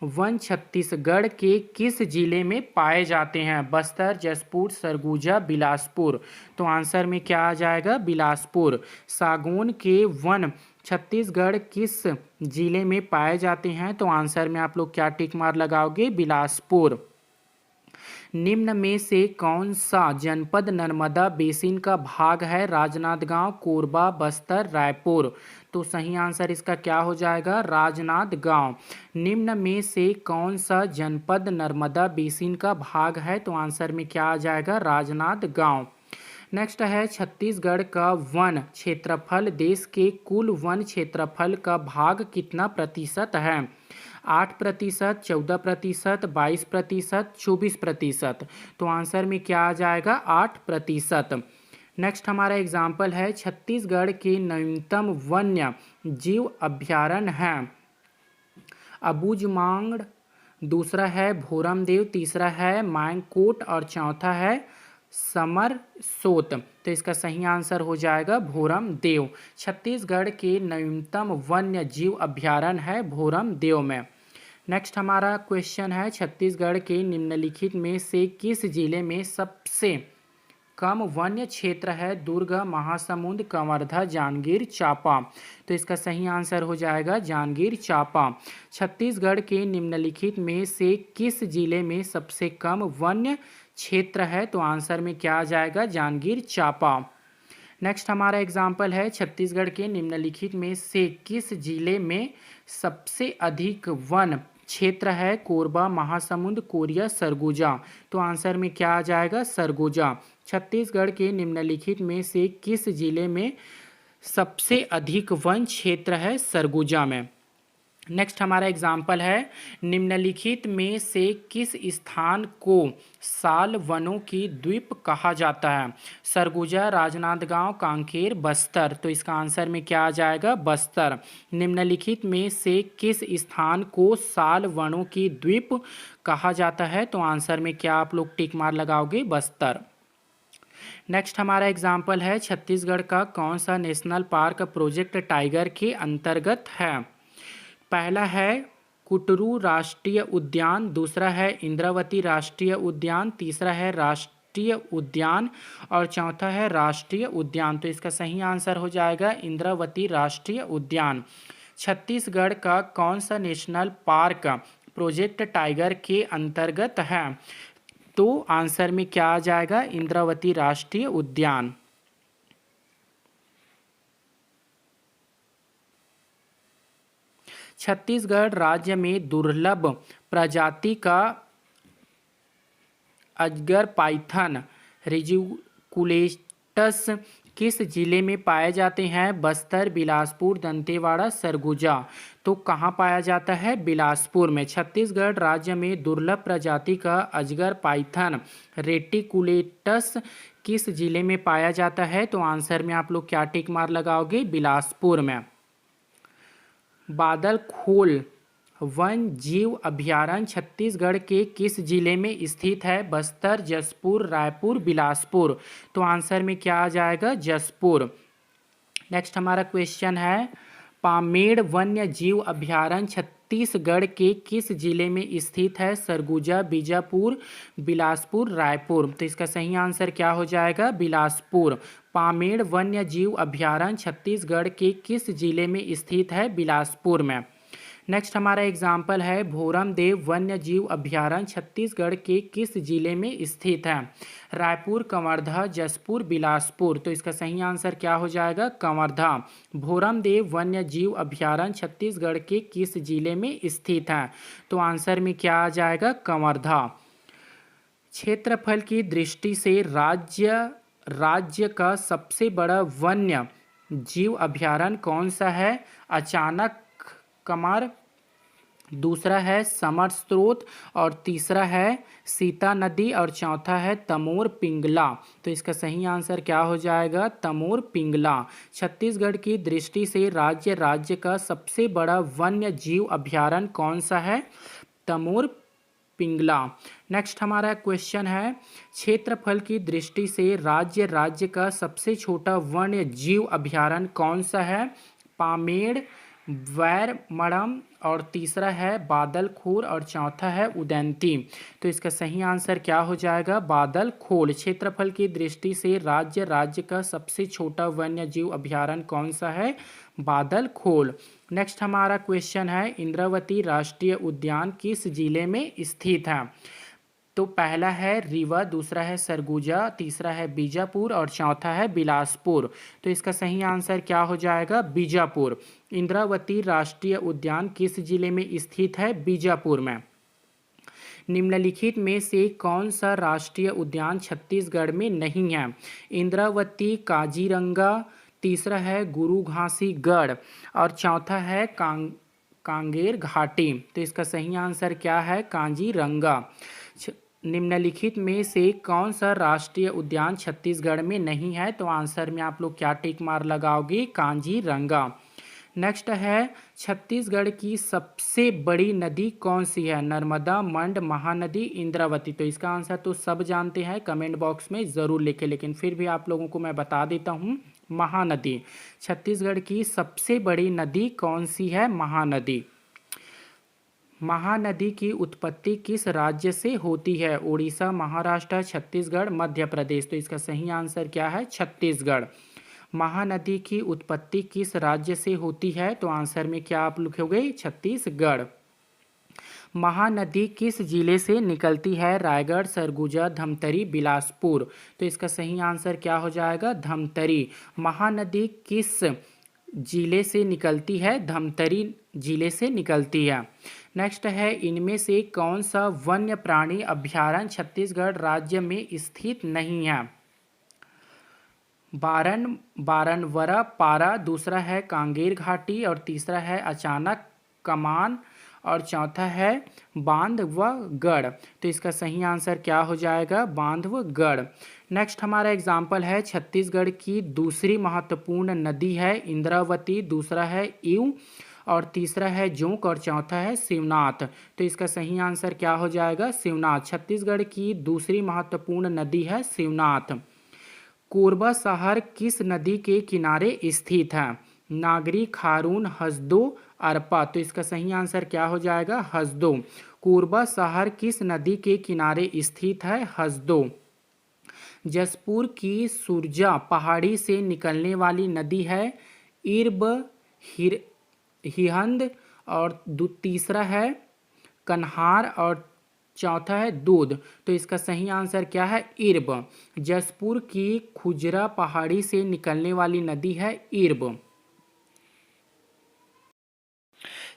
वन छत्तीसगढ़ के किस जिले में पाए जाते हैं? बस्तर, जसपुर, सरगुजा, बिलासपुर। तो आंसर में क्या आ जाएगा? बिलासपुर। सागौन के वन छत्तीसगढ़ किस जिले में पाए जाते हैं? तो आंसर में आप लोग क्या टिक मार लगाओगे? बिलासपुर। निम्न में से कौन सा जनपद नर्मदा बेसिन का भाग है? राजनांदगांव, कोरबा, बस्तर, रायपुर। तो सही आंसर इसका क्या हो जाएगा? राजनांदगांव। निम्न में से कौन सा जनपद नर्मदा बेसिन का भाग है? तो आंसर में क्या आ जाएगा? राजनांदगांव। नेक्स्ट है, छत्तीसगढ़ का वन क्षेत्रफल देश के कुल वन क्षेत्रफल का भाग कितना प्रतिशत है? 8%, 14%, 22%, 24%। तो आंसर में क्या आ जाएगा? 8%। नेक्स्ट हमारा एग्जाम्पल है, छत्तीसगढ़ के न्यूनतम वन्य जीव अभ्यारण्य है? अबूझमाड़, दूसरा है भोरमदेव, तीसरा है मांगकोट और चौथा है समरसोत। तो इसका सही आंसर हो जाएगा भोरमदेव। छत्तीसगढ़ के न्यूनतम वन्य जीव अभ्यारण्य है भोरमदेव में। नेक्स्ट हमारा क्वेश्चन है, छत्तीसगढ़ के निम्नलिखित में से किस जिले में सबसे कम वन्य क्षेत्र है? दुर्ग, महासमुंद, कवर्धा, जांजगीर चांपा। तो इसका सही आंसर हो जाएगा जांजगीर चांपा। छत्तीसगढ़ के निम्नलिखित में से किस जिले में सबसे कम वन्य क्षेत्र है? तो आंसर में क्या आ जाएगा? जांजगीर चांपा। नेक्स्ट हमारा एग्जाम्पल है, छत्तीसगढ़ के निम्नलिखित में से किस जिले में सबसे अधिक वन क्षेत्र है? कोरबा, महासमुंद, कोरिया, सरगुजा। तो आंसर में क्या आ जाएगा? सरगुजा। छत्तीसगढ़ के निम्नलिखित में से किस जिले में सबसे अधिक वन क्षेत्र है? सरगुजा में। नेक्स्ट हमारा एग्जाम्पल है, निम्नलिखित में से किस स्थान को साल वनों की द्वीप कहा जाता है? सरगुजा, राजनांदगांव, कांकेर, बस्तर। तो इसका आंसर में क्या आ जाएगा? बस्तर। निम्नलिखित में से किस स्थान को साल वनों की द्वीप कहा जाता है? तो आंसर में क्या आप लोग टिक मार लगाओगे? बस्तर। नेक्स्ट हमारा एग्जाम्पल है, छत्तीसगढ़ का कौन सा नेशनल पार्क प्रोजेक्ट टाइगर के अंतर्गत है? पहला है कुटरू राष्ट्रीय उद्यान, दूसरा है इंद्रावती राष्ट्रीय उद्यान, तीसरा है राष्ट्रीय उद्यान और चौथा है राष्ट्रीय उद्यान। तो इसका सही आंसर हो जाएगा इंद्रावती राष्ट्रीय उद्यान। छत्तीसगढ़ का कौन सा नेशनल पार्क प्रोजेक्ट टाइगर के अंतर्गत है? तो आंसर में क्या आ जाएगा? इंद्रावती राष्ट्रीय उद्यान। छत्तीसगढ़ राज्य में दुर्लभ प्रजाति का अजगर पाइथन रेजिकुलेटस किस जिले में पाए जाते हैं? बस्तर, बिलासपुर, दंतेवाड़ा, सरगुजा। तो कहाँ पाया जाता है? बिलासपुर में। छत्तीसगढ़ राज्य में दुर्लभ प्रजाति का अजगर पाइथन रेटिकुलेटस किस जिले में पाया जाता है? तो आंसर में आप लोग क्या टिक मार लगाओगे? बिलासपुर में। बादल खोल वन जीव अभयारण्य छत्तीसगढ़ के किस जिले में स्थित है? बस्तर, जशपुर, रायपुर, बिलासपुर। तो आंसर में क्या आ जाएगा? जशपुर। नेक्स्ट हमारा क्वेश्चन है, पामेड़ वन्य जीव अभयारण्य छत्तीसगढ़ के किस जिले में स्थित है? सरगुजा, बीजापुर, बिलासपुर, रायपुर। तो इसका सही आंसर क्या हो जाएगा? बिलासपुर। पामेड़ वन्य जीव अभयारण्य छत्तीसगढ़ के किस जिले में स्थित है? बिलासपुर में। नेक्स्ट हमारा एग्जाम्पल है, भोरम देव वन्य जीव अभयारण्य छत्तीसगढ़ के किस जिले में स्थित है? रायपुर, कवर्धा, जशपुर, बिलासपुर। तो इसका सही आंसर क्या हो जाएगा? कवर्धा। भोरम देव वन्य जीव अभयारण्य छत्तीसगढ़ के किस जिले में स्थित है? तो आंसर में क्या आ जाएगा? कवर्धा। क्षेत्रफल की दृष्टि से राज्य का सबसे बड़ा वन्य जीव अभयारण्य कौन सा है? अचानक कमर, दूसरा है समर स्रोत और तीसरा है सीता नदी और चौथा है तमोर पिंगला। तो इसका सही आंसर क्या हो जाएगा? तमोर पिंगला। छत्तीसगढ़ की दृष्टि से राज्य का सबसे बड़ा वन्य जीव अभयारण्य कौन सा है? तमोर पिंगला। नेक्स्ट हमारा क्वेश्चन है, क्षेत्रफल की दृष्टि से राज्य का सबसे छोटा वन्य जीव अभयारण्य कौन सा है? पामेड़, वैरमड़म और तीसरा है बादलखोर और चौथा है उदंती। तो इसका सही आंसर क्या हो जाएगा? बादलखोर। क्षेत्रफल की दृष्टि से राज्य का सबसे छोटा वन्य जीव अभयारण्य कौन सा है? बादलखोर। नेक्स्ट हमारा क्वेश्चन है, इंद्रावती राष्ट्रीय उद्यान किस जिले में स्थित है? तो पहला है रीवा, दूसरा है सरगुजा, तीसरा है बीजापुर और चौथा है बिलासपुर। तो इसका सही आंसर क्या हो जाएगा? बीजापुर। इंद्रावती राष्ट्रीय उद्यान किस जिले में स्थित है? बीजापुर में। निम्नलिखित में से कौन सा राष्ट्रीय उद्यान छत्तीसगढ़ में नहीं है? इंद्रावती, काजीरंगा, तीसरा है गुरु घासीगढ़ और चौथा है कांगेर घाटी। तो इसका सही आंसर क्या है? कांजीरंगा। निम्नलिखित में से कौन सा राष्ट्रीय उद्यान छत्तीसगढ़ में नहीं है? तो आंसर में आप लोग क्या टिक मार लगाओगे? कांजीरंगा। नेक्स्ट है, छत्तीसगढ़ की सबसे बड़ी नदी कौन सी है? नर्मदा, मंड, महानदी, इंद्रावती। तो इसका आंसर तो सब जानते हैं, कमेंट बॉक्स में ज़रूर लिखें, लेकिन फिर भी आप लोगों को मैं बता देता हूँ, महानदी। छत्तीसगढ़ की सबसे बड़ी नदी कौन सी है? महानदी। महानदी की उत्पत्ति किस राज्य से होती है? उड़ीसा, महाराष्ट्र, छत्तीसगढ़, मध्य प्रदेश। तो इसका सही आंसर क्या है? छत्तीसगढ़। महानदी की उत्पत्ति किस राज्य से होती है? तो आंसर में क्या आप लिखोगे? छत्तीसगढ़। महानदी किस जिले से निकलती है? रायगढ़, सरगुजा, धमतरी, बिलासपुर। तो इसका सही आंसर क्या हो जाएगा? धमतरी। महानदी किस जिले से निकलती है? धमतरी जिले से निकलती है। नेक्स्ट है, इनमें से कौन सा वन्य प्राणी अभयारण्य छत्तीसगढ़ राज्य में स्थित नहीं है? बारनवरा पारा, दूसरा है कांगेर घाटी और तीसरा है अचानक कमान और चौथा है बांध व गढ़। तो इसका सही आंसर क्या हो जाएगा? बांध व गढ़। नेक्स्ट हमारा एग्जाम्पल है छत्तीसगढ़ की दूसरी महत्वपूर्ण नदी है इंद्रावती, दूसरा है ईव और तीसरा है जोंक और चौथा है शिवनाथ। तो इसका सही आंसर क्या हो जाएगा? शिवनाथ। छत्तीसगढ़ की दूसरी महत्वपूर्ण नदी है शिवनाथ। कोरबा शहर किस नदी के किनारे स्थित है? नागरी, खारून, हसदो, अरपा। तो इसका सही आंसर क्या हो जाएगा? हसदो। कोरबा शहर किस नदी के किनारे स्थित है? हसदो। जसपुर की सुरजा पहाड़ी से निकलने वाली नदी है इरब, हिहंद और तीसरा है कन्हार और चौथा है दूध। तो इसका सही आंसर क्या है? इरब। जसपुर की खुजरा पहाड़ी से निकलने वाली नदी है इरब।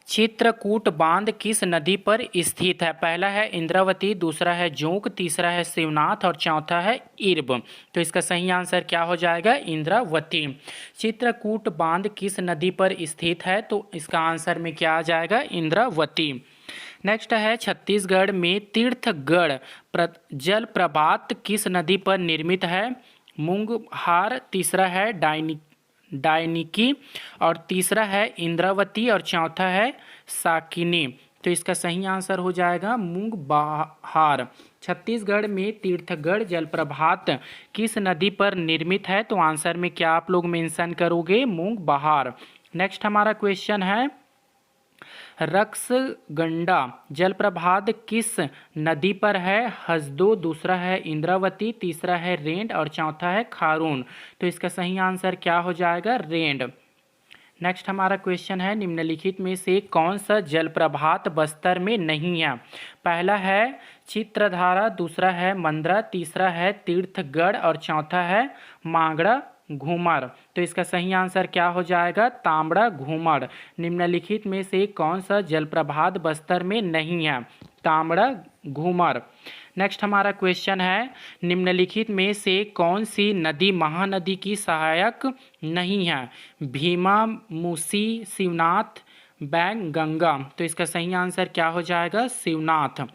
चित्रकूट बांध किस नदी पर स्थित है? पहला है इंद्रावती, दूसरा है जोंक, तीसरा है शिवनाथ और चौथा है इरब। तो इसका सही आंसर क्या हो जाएगा? इंद्रावती। चित्रकूट बांध किस नदी पर स्थित है? तो इसका आंसर में क्या आ जाएगा? इंद्रावती। नेक्स्ट है छत्तीसगढ़ में तीर्थगढ़ जलप्रपात किस नदी पर निर्मित है? मूंगहार, तीसरा है डायनिकी और तीसरा है इंद्रावती और चौथा है साकिनी। तो इसका सही आंसर हो जाएगा मूंगबहार। छत्तीसगढ़ में तीर्थगढ़ जलप्रपात किस नदी पर निर्मित है? तो आंसर में क्या आप लोग मेंशन करोगे? मूंगबहार। नेक्स्ट हमारा क्वेश्चन है रक्सगंडा जलप्रपात किस नदी पर है? हसदो, दूसरा है इंद्रावती, तीसरा है रेंड और चौथा है खारून। तो इसका सही आंसर क्या हो जाएगा? रेंड। नेक्स्ट हमारा क्वेश्चन है निम्नलिखित में से कौन सा जलप्रपात बस्तर में नहीं है? पहला है चित्रधारा, दूसरा है मंद्रा, तीसरा है तीर्थगढ़ और चौथा है मांगड़ा घूमर। तो इसका सही आंसर क्या हो जाएगा? तांबड़ा घूमर। निम्नलिखित में से कौन सा जलप्रपात बस्तर में नहीं है? तांबड़ा घूमर। नेक्स्ट हमारा क्वेश्चन है निम्नलिखित में से कौन सी नदी महानदी की सहायक नहीं है? भीमा, मूसी, शिवनाथ, बैंग, गंगा। तो इसका सही आंसर क्या हो जाएगा? शिवनाथ।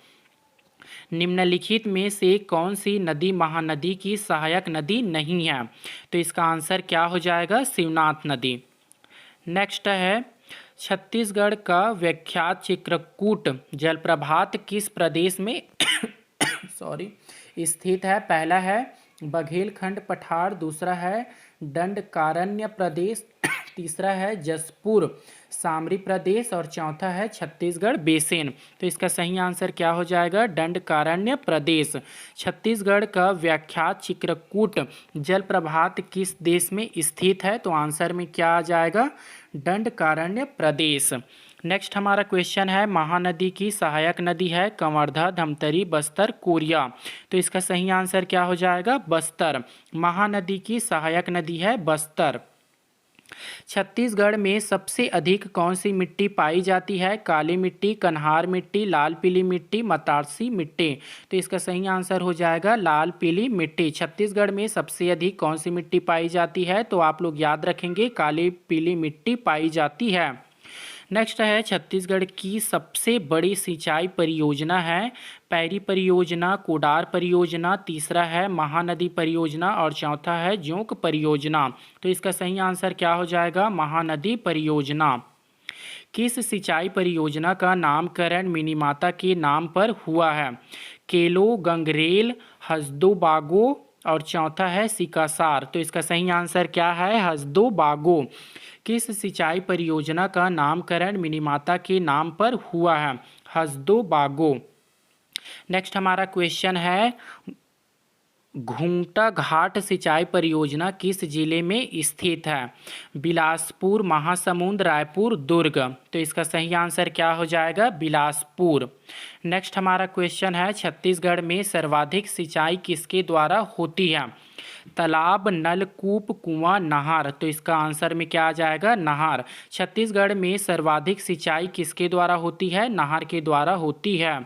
निम्नलिखित में से कौन सी नदी महानदी की सहायक नदी नहीं है? तो इसका आंसर क्या हो जाएगा? शिवनाथ नदी। नेक्स्ट है छत्तीसगढ़ का विख्यात चित्रकूट जलप्रपात किस प्रदेश में स्थित है? पहला है बघेलखंड पठार, दूसरा है दंडकारण्य प्रदेश, तीसरा है जसपुर सामरी प्रदेश और चौथा है छत्तीसगढ़ बेसिन। तो इसका सही आंसर क्या हो जाएगा? दंडकारण्य प्रदेश। छत्तीसगढ़ का विख्यात चित्रकूट जलप्रपात किस देश में स्थित है? तो आंसर में क्या आ जाएगा? दंडकारण्य प्रदेश। नेक्स्ट हमारा क्वेश्चन है महानदी की सहायक नदी है कवर्धा, धमतरी, बस्तर, कोरिया। तो इसका सही आंसर क्या हो जाएगा? बस्तर। महानदी की सहायक नदी है बस्तर। छत्तीसगढ़ में सबसे अधिक कौन सी मिट्टी पाई जाती है? काली मिट्टी, कन्हार मिट्टी, लाल पीली मिट्टी, मतारसी मिट्टी। तो इसका सही आंसर हो जाएगा लाल पीली मिट्टी। छत्तीसगढ़ में सबसे अधिक कौन सी मिट्टी पाई जाती है? तो आप लोग याद रखेंगे काली पीली मिट्टी पाई जाती है। नेक्स्ट है छत्तीसगढ़ की सबसे बड़ी सिंचाई परियोजना है पैरी परियोजना, कोडार परियोजना, तीसरा है महानदी परियोजना और चौथा है जोंक परियोजना। तो इसका सही आंसर क्या हो जाएगा? महानदी परियोजना। किस सिंचाई परियोजना का नामकरण मिनीमाता के नाम पर हुआ है? केलो, गंगरेल, हसदो बागो और चौथा है सिकासार। तो इसका सही आंसर क्या है? हसदो बागो। किस सिंचाई परियोजना का नामकरण मिनीमाता के नाम पर हुआ है? हसदो बागो। नेक्स्ट हमारा क्वेश्चन है घूंगटा घाट सिंचाई परियोजना किस जिले में स्थित है? बिलासपुर, महासमुंद, रायपुर, दुर्ग। तो इसका सही आंसर क्या हो जाएगा? बिलासपुर। नेक्स्ट हमारा क्वेश्चन है छत्तीसगढ़ में सर्वाधिक सिंचाई किसके द्वारा होती है? तालाब, नलकूप, कुआं, नहर। तो इसका आंसर में क्या आ जाएगा? नहर। छत्तीसगढ़ में सर्वाधिक सिंचाई किसके द्वारा होती है? नहर के द्वारा होती है।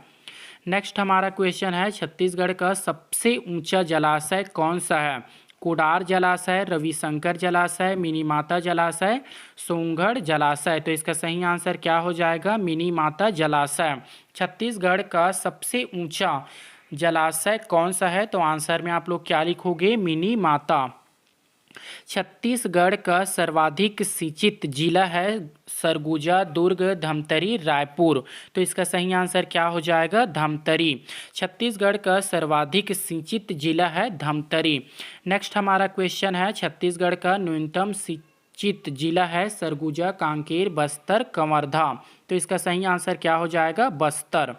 नेक्स्ट हमारा क्वेश्चन है छत्तीसगढ़ का सबसे ऊंचा जलाशय कौन सा है? कोडार जलाशय, रविशंकर जलाशय, मिनी माता जलाशय, सोनगढ़ जलाशय। तो इसका सही आंसर क्या हो जाएगा? मिनी माता जलाशय। छत्तीसगढ़ का सबसे ऊंचा जलाशय कौन सा है? तो आंसर में आप लोग क्या लिखोगे? मिनी माता। छत्तीसगढ़ का सर्वाधिक सिंचित जिला है सरगुजा, दुर्ग, धमतरी, रायपुर। तो इसका सही आंसर क्या हो जाएगा? धमतरी। छत्तीसगढ़ का सर्वाधिक सिंचित जिला है धमतरी। नेक्स्ट हमारा क्वेश्चन है, छत्तीसगढ़ का न्यूनतम सिंचित जिला है सरगुजा, कांकेर, बस्तर, कवर्धा। तो इसका सही आंसर क्या हो जाएगा? बस्तर।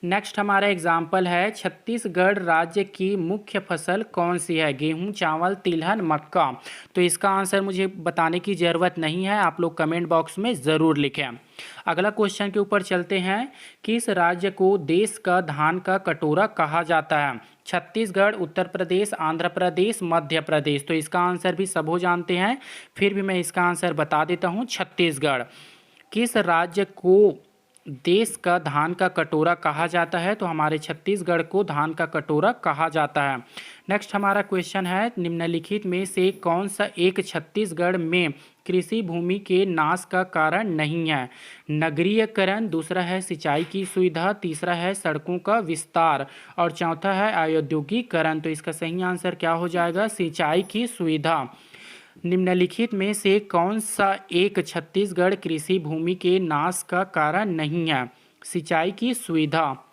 नेक्स्ट हमारा एग्जाम्पल है, छत्तीसगढ़ राज्य की मुख्य फसल कौन सी है? गेहूं, चावल, तिलहन, मक्का। तो इसका आंसर मुझे बताने की ज़रूरत नहीं है, आप लोग कमेंट बॉक्स में ज़रूर लिखें। अगला क्वेश्चन के ऊपर चलते हैं, किस राज्य को देश का धान का कटोरा कहा जाता है? छत्तीसगढ़, उत्तर प्रदेश, आंध्र प्रदेश, मध्य प्रदेश। तो इसका आंसर भी सब हो जानते हैं, फिर भी मैं इसका आंसर बता देता हूँ, छत्तीसगढ़। किस राज्य को देश का धान का कटोरा कहा जाता है? तो हमारे छत्तीसगढ़ को धान का कटोरा कहा जाता है। नेक्स्ट हमारा क्वेश्चन है, निम्नलिखित में से कौन सा एक छत्तीसगढ़ में कृषि भूमि के नाश का कारण नहीं है? नगरीयकरण, दूसरा है सिंचाई की सुविधा, तीसरा है सड़कों का विस्तार और चौथा है औद्योगिकरण। तो इसका सही आंसर क्या हो जाएगा? सिंचाई की सुविधा। निम्नलिखित में से कौन सा एक छत्तीसगढ़ कृषि भूमि के नाश का कारण नहीं है? सिंचाई की सुविधा।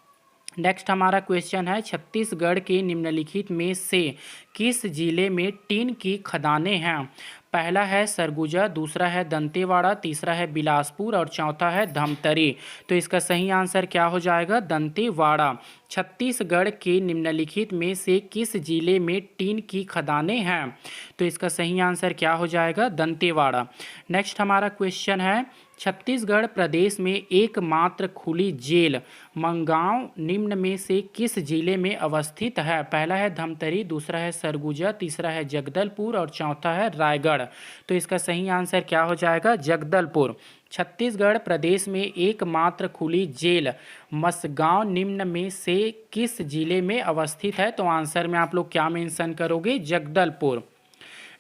नेक्स्ट हमारा क्वेश्चन है, छत्तीसगढ़ के निम्नलिखित में से किस जिले में टीन की खदानें हैं? पहला है सरगुजा, दूसरा है दंतेवाड़ा, तीसरा है बिलासपुर और चौथा है धमतरी। तो इसका सही आंसर क्या हो जाएगा? दंतेवाड़ा। छत्तीसगढ़ के निम्नलिखित में से किस जिले में टीन की खदानें हैं? तो इसका सही आंसर क्या हो जाएगा? दंतेवाड़ा। नेक्स्ट हमारा क्वेश्चन है, छत्तीसगढ़ प्रदेश में एकमात्र खुली जेल मंगांव निम्न में से किस जिले में अवस्थित है? पहला है धमतरी, दूसरा है सरगुजा, तीसरा है जगदलपुर और चौथा है रायगढ़। तो इसका सही आंसर क्या हो जाएगा? जगदलपुर। छत्तीसगढ़ प्रदेश में एकमात्र खुली जेल मसगांव निम्न में से किस जिले में अवस्थित है? तो आंसर में आप लोग क्या मेंशन करोगे? जगदलपुर।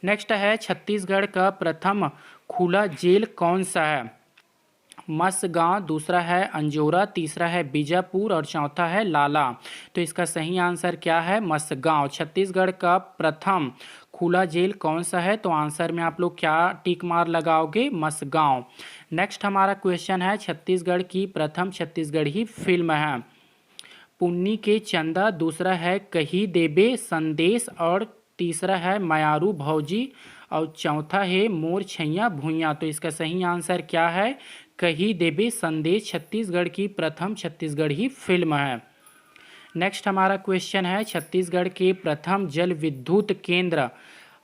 नेक्स्ट है, छत्तीसगढ़ का प्रथम खुला जेल कौन सा है? मसगांव, दूसरा है अंजोरा, तीसरा है बीजापुर और चौथा है लाला। तो इसका सही आंसर क्या है? मसगांव। छत्तीसगढ़ का प्रथम खुला जेल कौन सा है? तो आंसर में आप लोग क्या टिक मार लगाओगे? मसगांव। नेक्स्ट हमारा क्वेश्चन है, छत्तीसगढ़ की प्रथम छत्तीसगढ़ी फिल्म है पुन्नी के चंदा, दूसरा है कही देबे संदेश और तीसरा है मयारू भौजी और चौथा है मोर छैया भुइयाँ। तो इसका सही आंसर क्या है? कही देबे संदेश छत्तीसगढ़ की प्रथम छत्तीसगढ़ी फिल्म है। नेक्स्ट हमारा क्वेश्चन है, छत्तीसगढ़ के प्रथम जल विद्युत केंद्र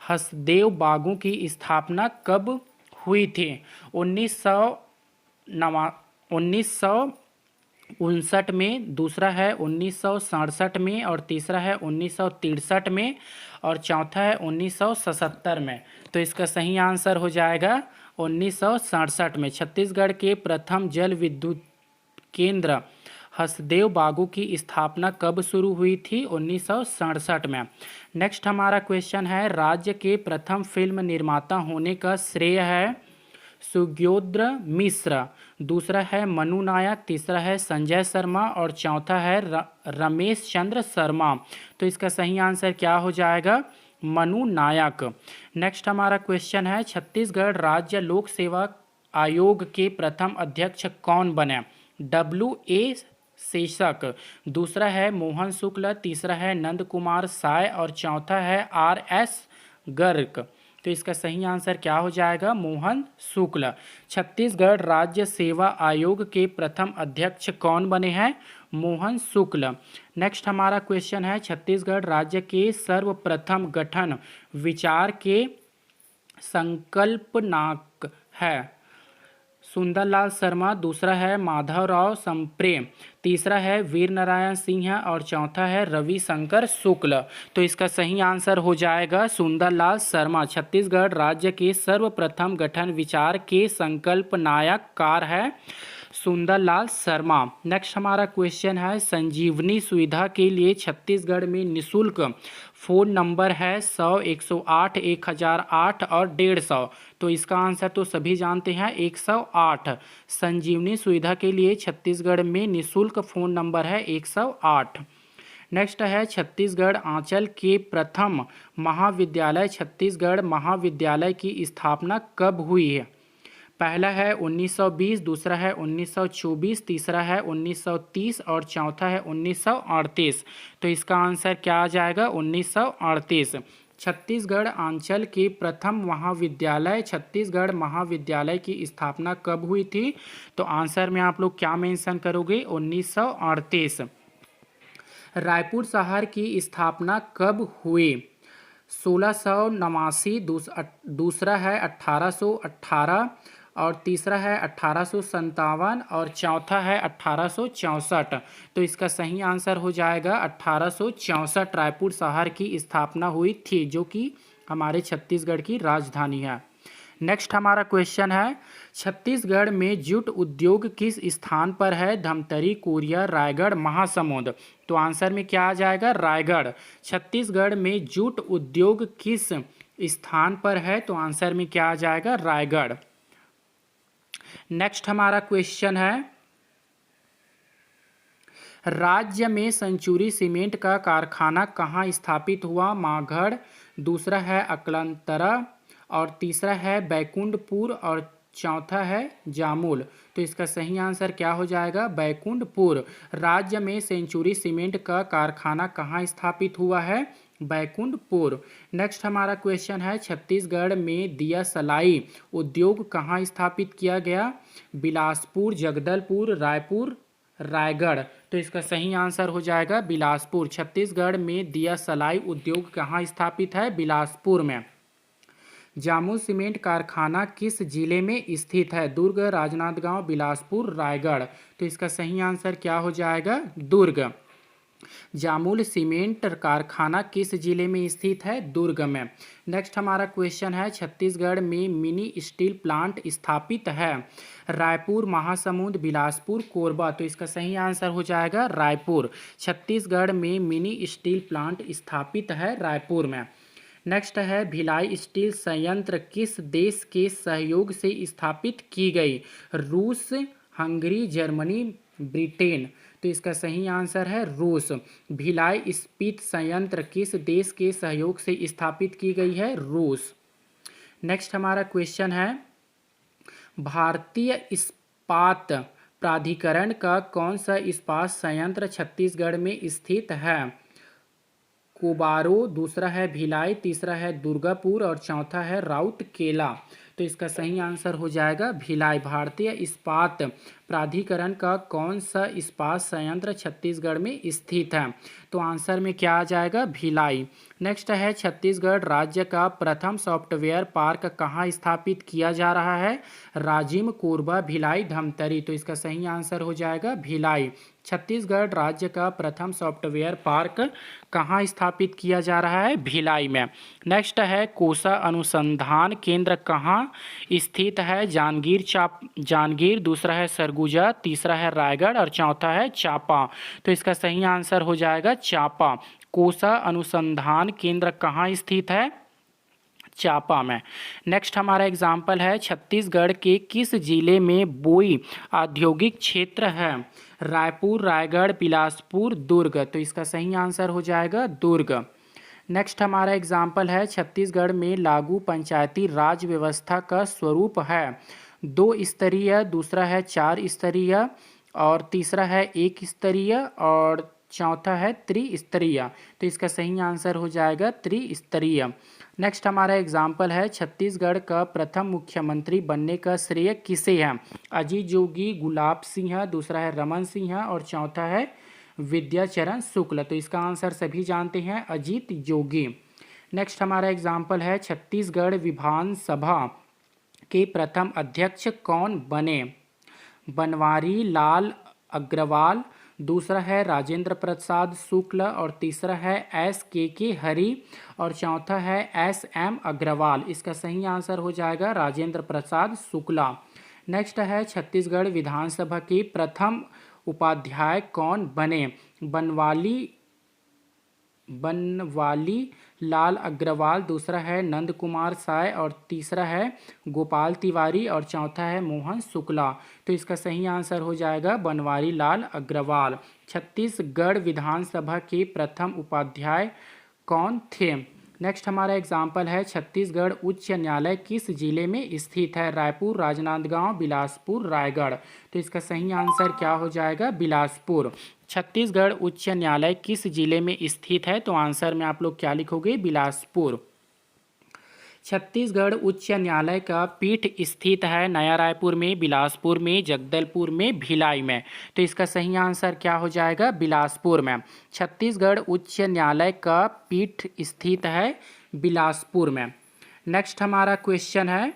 हसदेव बागों की स्थापना कब हुई थी? 1959 में, दूसरा है 1967 में और तीसरा है 1963 में और चौथा है 1977 में। तो इसका सही आंसर हो जाएगा 1967 में। छत्तीसगढ़ के प्रथम जल विद्युत केंद्र हसदेव बागों की स्थापना कब शुरू हुई थी? 1967 में। नेक्स्ट हमारा क्वेश्चन है, राज्य के प्रथम फिल्म निर्माता होने का श्रेय है सुज्ञोद्र मिश्र, दूसरा है मनु नायक, तीसरा है संजय शर्मा और चौथा है रमेश चंद्र शर्मा। तो इसका सही आंसर क्या हो जाएगा? मनु नायक। नेक्स्ट हमारा क्वेश्चन है, छत्तीसगढ़ राज्य लोक सेवा आयोग के प्रथम अध्यक्ष कौन बने? WA शेषक, दूसरा है मोहन शुक्ल, तीसरा है नंद कुमार साय और चौथा है RS गर्ग। तो इसका सही आंसर क्या हो जाएगा? मोहन शुक्ल। छत्तीसगढ़ राज्य सेवा आयोग के प्रथम अध्यक्ष कौन बने हैं? मोहन शुक्ल। नेक्स्ट हमारा क्वेश्चन है, छत्तीसगढ़ राज्य के सर्वप्रथम गठन विचार के संकल्पनाक है सुंदरलाल शर्मा, दूसरा है माधवराव संप्रे, तीसरा है वीर नारायण सिंह और चौथा है रविशंकर शुक्ल। तो इसका सही आंसर हो जाएगा सुंदरलाल शर्मा। छत्तीसगढ़ राज्य के सर्वप्रथम गठन विचार के संकल्प नायककार है सुंदरलाल शर्मा। नेक्स्ट हमारा क्वेश्चन है, संजीवनी सुविधा के लिए छत्तीसगढ़ में निशुल्क फ़ोन नंबर है 100, 108, 1008 और 150। तो इसका आंसर तो सभी जानते हैं 108। संजीवनी सुविधा के लिए छत्तीसगढ़ में निशुल्क फ़ोन नंबर है 108। नेक्स्ट है, छत्तीसगढ़ आंचल के प्रथम महाविद्यालय छत्तीसगढ़ महाविद्यालय की स्थापना कब हुई है? पहला है 1920, दूसरा है 1924, तीसरा है 1930 और चौथा है 1938। तो इसका आंसर क्या आ जाएगा? 1938। छत्तीसगढ़ आंचल के प्रथम महाविद्यालय छत्तीसगढ़ महाविद्यालय की स्थापना कब हुई थी? तो आंसर में आप लोग क्या मेंशन करोगे? 1938। रायपुर शहर की स्थापना कब हुई? 1689, दूसरा है 1818 और तीसरा है 1857 और चौथा है 1864। तो इसका सही आंसर हो जाएगा 1864। रायपुर शहर की स्थापना हुई थी, जो कि हमारे छत्तीसगढ़ की राजधानी है। नेक्स्ट हमारा क्वेश्चन है, छत्तीसगढ़ में जूट उद्योग किस स्थान पर है? धमतरी, कोरिया, रायगढ़, महासमुंद। तो आंसर में क्या आ जाएगा? रायगढ़। छत्तीसगढ़ में जूट उद्योग किस स्थान पर है? तो आंसर में क्या आ जाएगा? रायगढ़। नेक्स्ट हमारा क्वेश्चन है, राज्य में सेंचुरी सीमेंट का कारखाना कहाँ स्थापित हुआ? मागढ़, दूसरा है अकलतरा और तीसरा है बैकुंठपुर और चौथा है जामुल। तो इसका सही आंसर क्या हो जाएगा? बैकुंठपुर। राज्य में सेंचुरी सीमेंट का कारखाना कहाँ स्थापित हुआ है? बैकुंठपुर। नेक्स्ट हमारा क्वेश्चन है, छत्तीसगढ़ में दिया सलाई उद्योग कहाँ स्थापित किया गया? बिलासपुर, जगदलपुर, रायपुर, रायगढ़। तो इसका सही आंसर हो जाएगा बिलासपुर। छत्तीसगढ़ में दिया सलाई उद्योग कहाँ स्थापित है? बिलासपुर में। जामुल सीमेंट कारखाना किस जिले में स्थित है? दुर्ग, राजनांदगांव, बिलासपुर, रायगढ़। तो इसका सही आंसर क्या हो जाएगा? दुर्ग। जामुल सीमेंट कारखाना किस जिले में स्थित है? दुर्ग में। नेक्स्ट हमारा क्वेश्चन है, छत्तीसगढ़ में मिनी स्टील प्लांट स्थापित है? रायपुर, महासमुंद, बिलासपुर, कोरबा। तो इसका सही आंसर हो जाएगा रायपुर। छत्तीसगढ़ में मिनी स्टील प्लांट स्थापित है रायपुर में। नेक्स्ट है, भिलाई स्टील संयंत्र किस देश के सहयोग से स्थापित की गई? रूस, हंगरी, जर्मनी, ब्रिटेन। तो इसका सही आंसर है रूस। भिलाई इस्पात संयंत्र किस देश के सहयोग से स्थापित की गई है? रूस। नेक्स्ट हमारा क्वेश्चन है, भारतीय इस्पात प्राधिकरण का कौन सा इस्पात संयंत्र छत्तीसगढ़ में स्थित है? कोबारो, दूसरा है भिलाई, तीसरा है दुर्गापुर और चौथा है राउरकेला। तो इसका सही आंसर हो जाएगा भिलाई। भारतीय इस्पात प्राधिकरण का कौन सा इस्पात संयंत्र छत्तीसगढ़ में स्थित है? तो आंसर में क्या आ जाएगा? भिलाई। नेक्स्ट है, छत्तीसगढ़ राज्य का प्रथम सॉफ्टवेयर पार्क कहाँ स्थापित किया जा रहा है? राजिम, कोरबा, भिलाई, धमतरी। तो इसका सही आंसर हो जाएगा भिलाई। छत्तीसगढ़ राज्य का प्रथम सॉफ्टवेयर पार्क कहाँ स्थापित किया जा रहा है? भिलाई में। नेक्स्ट है, कोसा अनुसंधान केंद्र कहाँ स्थित है? जांजगीर, दूसरा है सरगुजा, तीसरा है रायगढ़ और चौथा है चांपा। तो इसका सही आंसर हो जाएगा चांपा। कोसा अनुसंधान केंद्र कहाँ स्थित है? चांपा में। नेक्स्ट हमारा एग्जाम्पल है, छत्तीसगढ़ के किस जिले में बोई औद्योगिक क्षेत्र है? रायपुर, रायगढ़, बिलासपुर, दुर्ग। तो इसका सही आंसर हो जाएगा दुर्ग। नेक्स्ट हमारा एग्जाम्पल है, छत्तीसगढ़ में लागू पंचायती राज व्यवस्था का स्वरूप है? 2 स्तरीय, दूसरा है 4 स्तरीय और तीसरा है 1 स्तरीय और चौथा है त्रिस्तरीय। तो इसका सही आंसर हो जाएगा त्रिस्तरीय। नेक्स्ट हमारा एग्जाम्पल है, छत्तीसगढ़ का प्रथम मुख्यमंत्री बनने का श्रेय किसे है? अजीत जोगी, गुलाब सिंह, दूसरा है रमन सिंह और चौथा है विद्याचरण शुक्ल। तो इसका आंसर सभी जानते हैं अजीत जोगी। नेक्स्ट हमारा एग्जाम्पल है, छत्तीसगढ़ विधानसभा के प्रथम अध्यक्ष कौन बने? बनवारी लाल अग्रवाल, दूसरा है राजेंद्र प्रसाद शुक्ल और तीसरा है के हरि और चौथा है एम अग्रवाल। इसका सही आंसर हो जाएगा राजेंद्र प्रसाद शुक्ला। नेक्स्ट है छत्तीसगढ़ विधानसभा के प्रथम उपाध्याय कौन बने? बनवाली लाल अग्रवाल, दूसरा है नंद कुमार साय और तीसरा है गोपाल तिवारी और चौथा है मोहन शुक्ला। तो इसका सही आंसर हो जाएगा बनवारी लाल अग्रवाल। छत्तीसगढ़ विधानसभा के प्रथम उपाध्याय कौन थे? नेक्स्ट हमारा एग्जाम्पल है छत्तीसगढ़ उच्च न्यायालय किस जिले में स्थित है? रायपुर, राजनांदगांव, बिलासपुर, रायगढ़। तो इसका सही आंसर क्या हो जाएगा? बिलासपुर। छत्तीसगढ़ उच्च न्यायालय किस जिले में स्थित है? तो आंसर में आप लोग क्या लिखोगे? बिलासपुर। छत्तीसगढ़ उच्च न्यायालय का पीठ स्थित है नया रायपुर में, बिलासपुर में, जगदलपुर में, भिलाई में। तो इसका सही आंसर क्या हो जाएगा? बिलासपुर में। छत्तीसगढ़ उच्च न्यायालय का पीठ स्थित है बिलासपुर में। नेक्स्ट हमारा क्वेश्चन है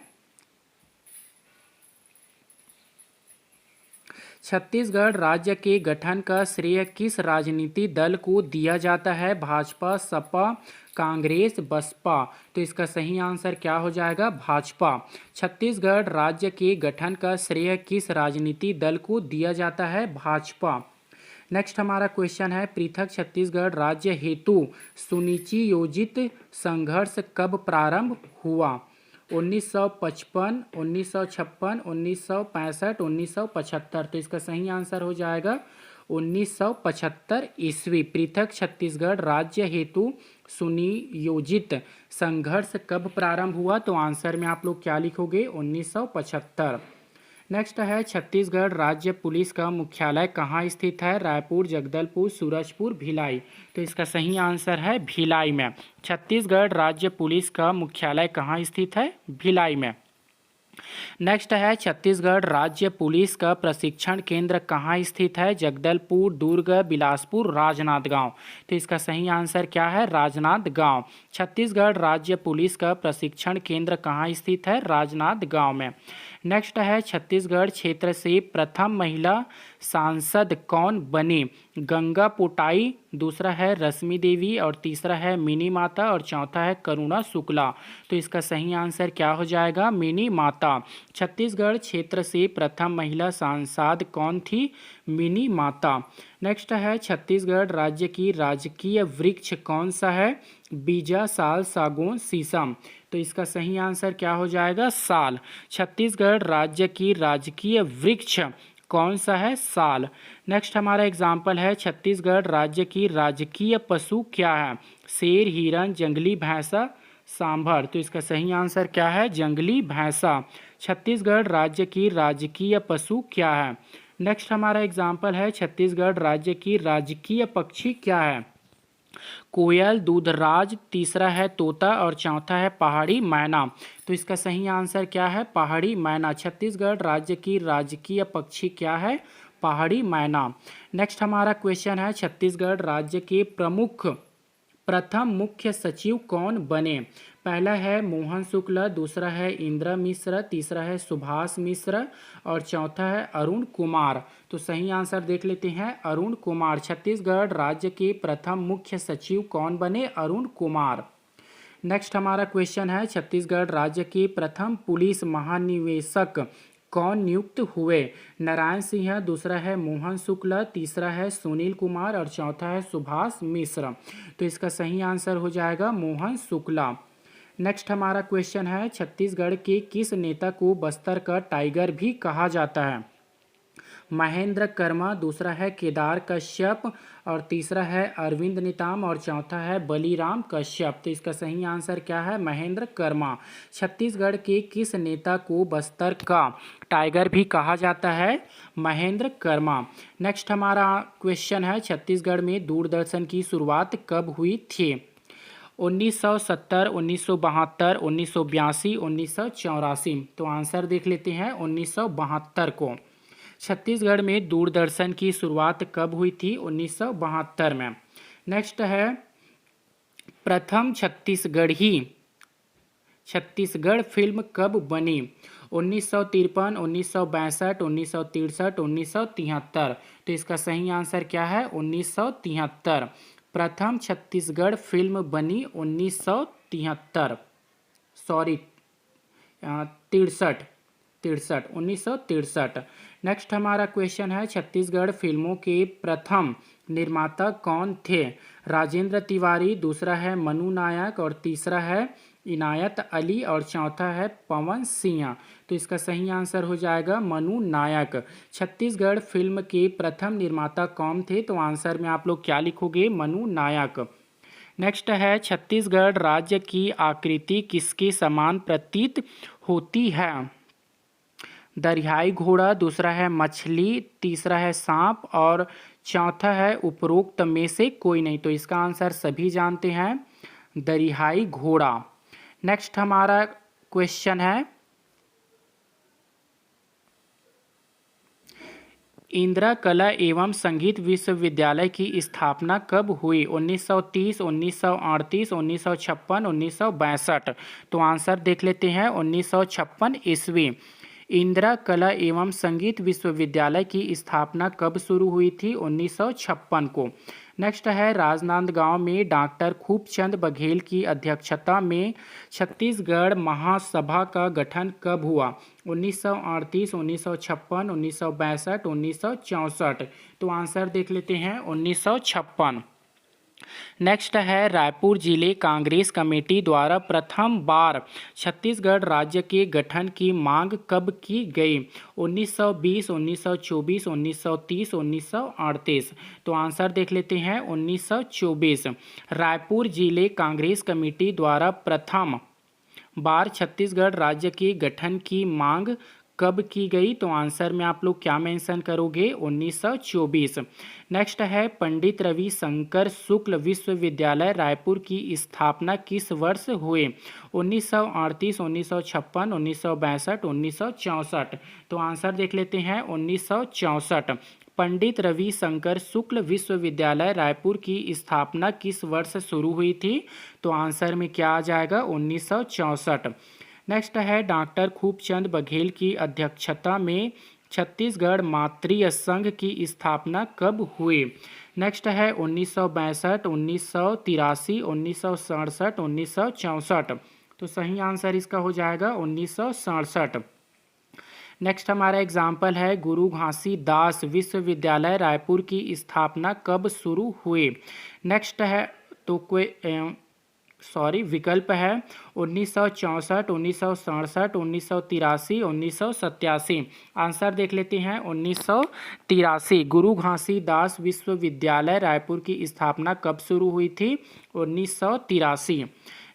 छत्तीसगढ़ राज्य के गठन का श्रेय किस राजनीति दल को दिया जाता है? भाजपा, सपा, कांग्रेस, बसपा। तो इसका सही आंसर क्या हो जाएगा? भाजपा। छत्तीसगढ़ राज्य के गठन का श्रेय किस राजनीति दल को दिया जाता है? भाजपा। नेक्स्ट हमारा क्वेश्चन है पृथक छत्तीसगढ़ राज्य हेतु सुनियोजित संघर्ष कब प्रारंभ हुआ? 1955, 1956, 1965, 1975। तो इसका सही आंसर हो जाएगा 1975 ईस्वी। पृथक छत्तीसगढ़ राज्य हेतु सुनियोजित संघर्ष कब प्रारंभ हुआ? तो आंसर में आप लोग क्या लिखोगे? 1975। नेक्स्ट है छत्तीसगढ़ राज्य पुलिस का मुख्यालय कहाँ स्थित है? रायपुर, जगदलपुर, सूरजपुर, भिलाई। तो इसका सही आंसर है भिलाई में। छत्तीसगढ़ राज्य पुलिस का मुख्यालय कहाँ स्थित है? भिलाई में। नेक्स्ट है छत्तीसगढ़ राज्य पुलिस का प्रशिक्षण केंद्र कहाँ स्थित है? जगदलपुर, दुर्ग, बिलासपुर, राजनांदगांव। तो इसका सही आंसर क्या है? राजनांदगांव। छत्तीसगढ़ राज्य पुलिस का प्रशिक्षण केंद्र कहाँ स्थित है? राजनांदगांव में। नेक्स्ट है छत्तीसगढ़ क्षेत्र से प्रथम महिला सांसद कौन बनी? गंगा पोटाई, दूसरा है रश्मि देवी और तीसरा है मिनी माता और चौथा है करुणा शुक्ला। तो इसका सही आंसर क्या हो जाएगा? मिनी माता। छत्तीसगढ़ क्षेत्र से प्रथम महिला सांसद कौन थी? मिनी माता। नेक्स्ट है छत्तीसगढ़ राज्य की राजकीय वृक्ष कौन सा है? बीजा, साल, सागौन, शीशम। तो इसका सही आंसर क्या हो जाएगा? साल। छत्तीसगढ़ राज्य की राजकीय वृक्ष कौन सा है? साल। नेक्स्ट हमारा एग्जाम्पल है छत्तीसगढ़ राज्य की राजकीय पशु क्या है? शेर, हिरन, जंगली भैंसा, सांभर। तो इसका सही आंसर क्या है? जंगली भैंसा। छत्तीसगढ़ राज्य की राजकीय पशु क्या है? नेक्स्ट हमारा एग्जाम्पल है छत्तीसगढ़ राज्य की राजकीय पक्षी क्या है? कोयल, दूधराज, तीसरा है तोता और चौथा है पहाड़ी मैना। तो इसका सही आंसर क्या है? पहाड़ी मैना। छत्तीसगढ़ राज्य की राजकीय पक्षी क्या है? पहाड़ी मैना। नेक्स्ट हमारा क्वेश्चन है छत्तीसगढ़ राज्य के प्रथम मुख्य सचिव कौन बने? पहला है मोहन शुक्ला, दूसरा है इंदिरा मिश्र, तीसरा है सुभाष मिश्र और चौथा है अरुण कुमार। तो सही आंसर देख लेते हैं, अरुण कुमार। छत्तीसगढ़ राज्य के प्रथम मुख्य सचिव कौन बने? अरुण कुमार। नेक्स्ट हमारा क्वेश्चन है छत्तीसगढ़ राज्य के प्रथम पुलिस महानिदेशक कौन नियुक्त हुए? नारायण सिंह, दूसरा है मोहन शुक्ला, तीसरा है सुनील कुमार और चौथा है सुभाष मिश्र। तो इसका सही आंसर हो जाएगा मोहन शुक्ला। नेक्स्ट हमारा क्वेश्चन है छत्तीसगढ़ के किस नेता को बस्तर का टाइगर भी कहा जाता है? महेंद्र कर्मा, दूसरा है केदार कश्यप और तीसरा है अरविंद नेताम और चौथा है बलीराम कश्यप। तो इसका सही आंसर क्या है? महेंद्र कर्मा। छत्तीसगढ़ के किस नेता को बस्तर का टाइगर भी कहा जाता है? महेंद्र कर्मा। नेक्स्ट हमारा क्वेश्चन है छत्तीसगढ़ में दूरदर्शन की शुरुआत कब हुई थी? 1970, 1972, 1982, 1984। तो आंसर देख लेते हैं 1972 को। छत्तीसगढ़ में दूरदर्शन की शुरुआत कब हुई थी? 1972 में। नेक्स्ट है प्रथम छत्तीसगढ़ फिल्म कब बनी? 1953, 1962, 1963, 1973। तो इसका सही आंसर क्या है? 1973। प्रथम छत्तीसगढ़ फिल्म बनी 1973, सॉरी 63, 1963। नेक्स्ट हमारा क्वेश्चन है, छत्तीसगढ़ फिल्मों के प्रथम निर्माता कौन थे? राजेंद्र तिवारी, दूसरा है मनु नायक, और तीसरा है इनायत अली, और चौथा है पवन सिंह। तो इसका सही आंसर हो जाएगा मनु नायक। छत्तीसगढ़ फिल्म के प्रथम निर्माता कौन थे? तो आंसर में आप लोग क्या लिखोगे? मनु नायक। नेक्स्ट है, छत्तीसगढ़ राज्य की आकृति किसके समान प्रतीत होती है? दरियाई घोड़ा, दूसरा है मछली, तीसरा है सांप, और चौथा है उपरोक्त में से कोई नहीं। तो इसका आंसर सभी जानते हैं, दरियाई घोड़ा। नेक्स्ट हमारा क्वेश्चन है, इंदिरा कला एवं संगीत विश्वविद्यालय की स्थापना कब हुई? 1930, 1938, 1956, 1962। तो आंसर देख लेते हैं, 1956 ईस्वी। इंदिरा कला एवं संगीत विश्वविद्यालय की स्थापना कब शुरू हुई थी? 1956 को। नेक्स्ट है, राजनांदगांव में डॉक्टर खूबचंद बघेल की अध्यक्षता में छत्तीसगढ़ महासभा का गठन कब हुआ? 1938, 1956, 1962, 1964। तो आंसर देख लेते हैं, 1956। नेक्स्ट है, रायपुर जिले कांग्रेस कमेटी द्वारा प्रथम बार छत्तीसगढ़ राज्य के गठन की मांग कब की गई? 1920, 1924, 1930, 1938। तो आंसर देख लेते हैं, 1924। रायपुर जिले कांग्रेस कमेटी द्वारा प्रथम बार छत्तीसगढ़ राज्य के गठन की मांग कब की गई? तो आंसर में आप लोग क्या मेंशन करोगे? 1924। नेक्स्ट है, पंडित रवि शंकर शुक्ल विश्वविद्यालय रायपुर की स्थापना किस वर्ष हुए? 1938, 1956, 1962, 1964। तो आंसर देख लेते हैं, 1964। पंडित रवि शंकर शुक्ल विश्वविद्यालय रायपुर की स्थापना किस वर्ष शुरू हुई थी? तो आंसर में क्या आ जाएगा? 1964। नेक्स्ट है, डॉक्टर खूबचंद बघेल की अध्यक्षता में छत्तीसगढ़ मातृ संघ की स्थापना कब हुई? नेक्स्ट है, 1962, 1983, 1967, 1964। तो सही आंसर इसका हो जाएगा 1967। नेक्स्ट हमारा एग्जाम्पल है, गुरु घासीदास विश्वविद्यालय रायपुर की स्थापना कब शुरू हुई? नेक्स्ट है, तो विकल्प है 1964, 1967, 1983, 1987। आंसर देख लेते हैं, 1983। गुरु घासीदास विश्वविद्यालय रायपुर की स्थापना कब शुरू हुई थी? 1983।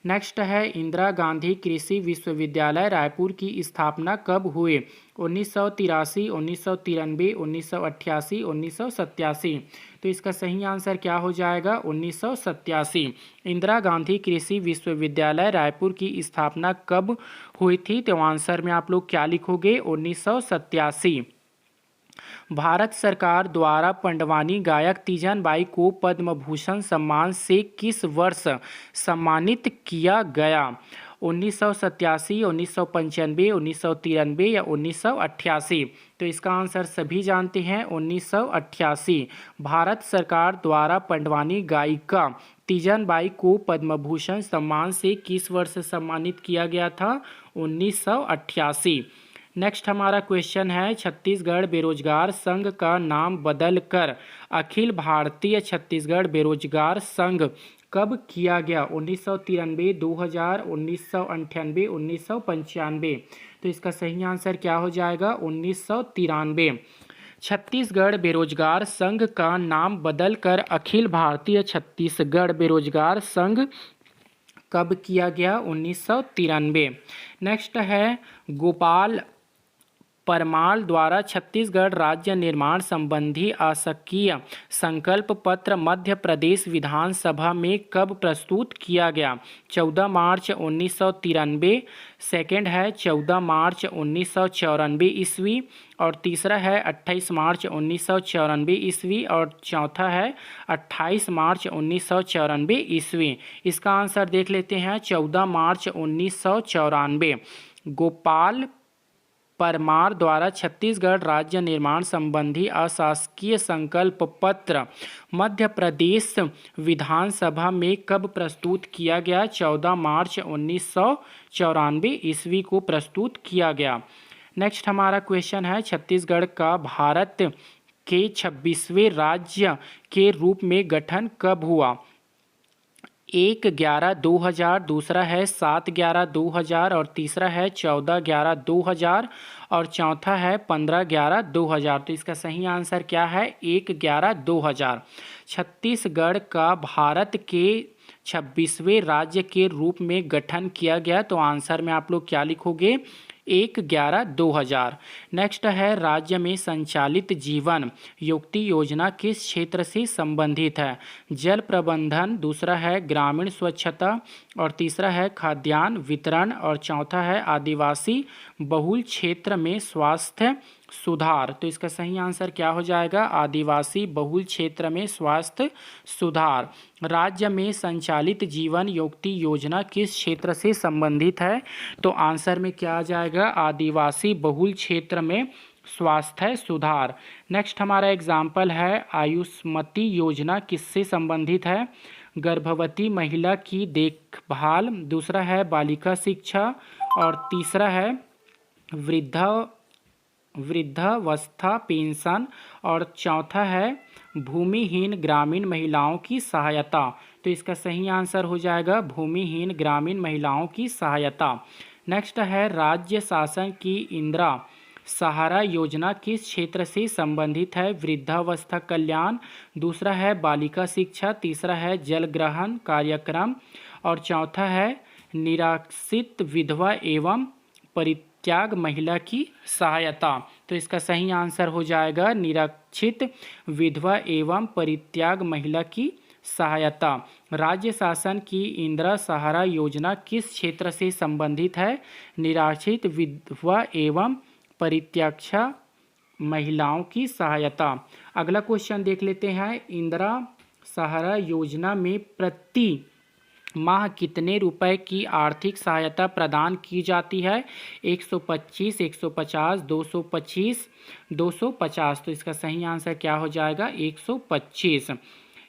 नेक्स्ट है, इंदिरा गांधी कृषि विश्वविद्यालय रायपुर की स्थापना कब हुई? 1983, 1993, 1988, 1987। तो इसका सही आंसर क्या हो जाएगा? 1987। इंदिरा गांधी कृषि विश्वविद्यालय रायपुर की स्थापना कब हुई थी? तो आंसर में आप लोग क्या लिखोगे? 1987। भारत सरकार द्वारा पंडवानी गायक तीजन बाई को पद्म भूषण सम्मान से किस वर्ष सम्मानित किया गया? 1987, 1995, 1993 या 1988। तो इसका आंसर सभी जानते हैं, 1988। भारत सरकार द्वारा पंडवानी गायिका तीजन बाई को पद्म भूषण सम्मान से किस वर्ष सम्मानित किया गया था? 1988। नेक्स्ट हमारा क्वेश्चन है, छत्तीसगढ़ बेरोजगार संघ का नाम बदलकर अखिल भारतीय छत्तीसगढ़ बेरोजगार संघ कब किया गया? 1993, 2000, 1998, 1995। तो इसका सही आंसर क्या हो जाएगा? 1993। छत्तीसगढ़ बेरोजगार संघ का नाम बदलकर अखिल भारतीय छत्तीसगढ़ बेरोजगार संघ कब किया गया? 1993। नेक्स्ट है, गोपाल परमार द्वारा छत्तीसगढ़ राज्य निर्माण संबंधी आशकीय संकल्प पत्र मध्य प्रदेश विधानसभा में कब प्रस्तुत किया गया? 14 मार्च 1993। सेकेंड है 14 मार्च 1994 ईस्वी, और तीसरा है 28 मार्च 1994 ईस्वी, और चौथा है 28 मार्च 1994 ईस्वी। इसका आंसर देख लेते हैं, 14 मार्च 1994। गोपाल परमार द्वारा छत्तीसगढ़ राज्य निर्माण संबंधी अशासकीय संकल्प पत्र मध्य प्रदेश विधानसभा में कब प्रस्तुत किया गया? 14 मार्च 1994 ईस्वी को प्रस्तुत किया गया। नेक्स्ट हमारा क्वेश्चन है, छत्तीसगढ़ का भारत के 26वें राज्य के रूप में गठन कब हुआ? 1/11/2000, दूसरा है 7/11/2000 और तीसरा है 14/11/2000 और चौथा है 15/11/2000। तो इसका सही आंसर क्या है? 1/11/2000। छत्तीसगढ़ का भारत के 26वें राज्य के रूप में गठन किया गया। तो आंसर में आप लोग क्या लिखोगे? 1/11/2000। नेक्स्ट है, राज्य में संचालित जीवन ज्योति योजना किस क्षेत्र से संबंधित है? जल प्रबंधन, दूसरा है ग्रामीण स्वच्छता और तीसरा है खाद्यान्न वितरण और चौथा है आदिवासी बहुल क्षेत्र में स्वास्थ्य सुधार। तो इसका सही आंसर क्या हो जाएगा? आदिवासी बहुल क्षेत्र में स्वास्थ्य सुधार। राज्य में संचालित जीवन ज्योति योजना किस क्षेत्र से संबंधित है? तो आंसर में क्या आ जाएगा? आदिवासी बहुल क्षेत्र में स्वास्थ्य सुधार। नेक्स्ट हमारा एग्जाम्पल है, आयुष्मती योजना किससे संबंधित है? गर्भवती महिला की देखभाल, दूसरा है बालिका शिक्षा और तीसरा है वृद्धावस्था पेंशन और चौथा है भूमिहीन ग्रामीण महिलाओं की सहायता। तो इसका सही आंसर हो जाएगा भूमिहीन ग्रामीण महिलाओं की सहायता। नेक्स्ट है, राज्य शासन की इंदिरा सहारा योजना किस क्षेत्र से संबंधित है? वृद्धावस्था कल्याण, दूसरा है बालिका शिक्षा, तीसरा है जल ग्रहण कार्यक्रम और चौथा है निराश्रित विधवा एवं परित्याग महिला की सहायता। तो इसका सही आंसर हो जाएगा निराश्रित विधवा एवं परित्याग महिला की सहायता। राज्य शासन की इंदिरा सहारा योजना किस क्षेत्र से संबंधित है? निराश्रित विधवा एवं परित्याक्षा महिलाओं की सहायता। अगला क्वेश्चन देख लेते हैं, इंदिरा सहारा योजना में प्रति माह कितने रुपए की आर्थिक सहायता प्रदान की जाती है? 125, 150, 225, 250। तो इसका सही आंसर क्या हो जाएगा? 125।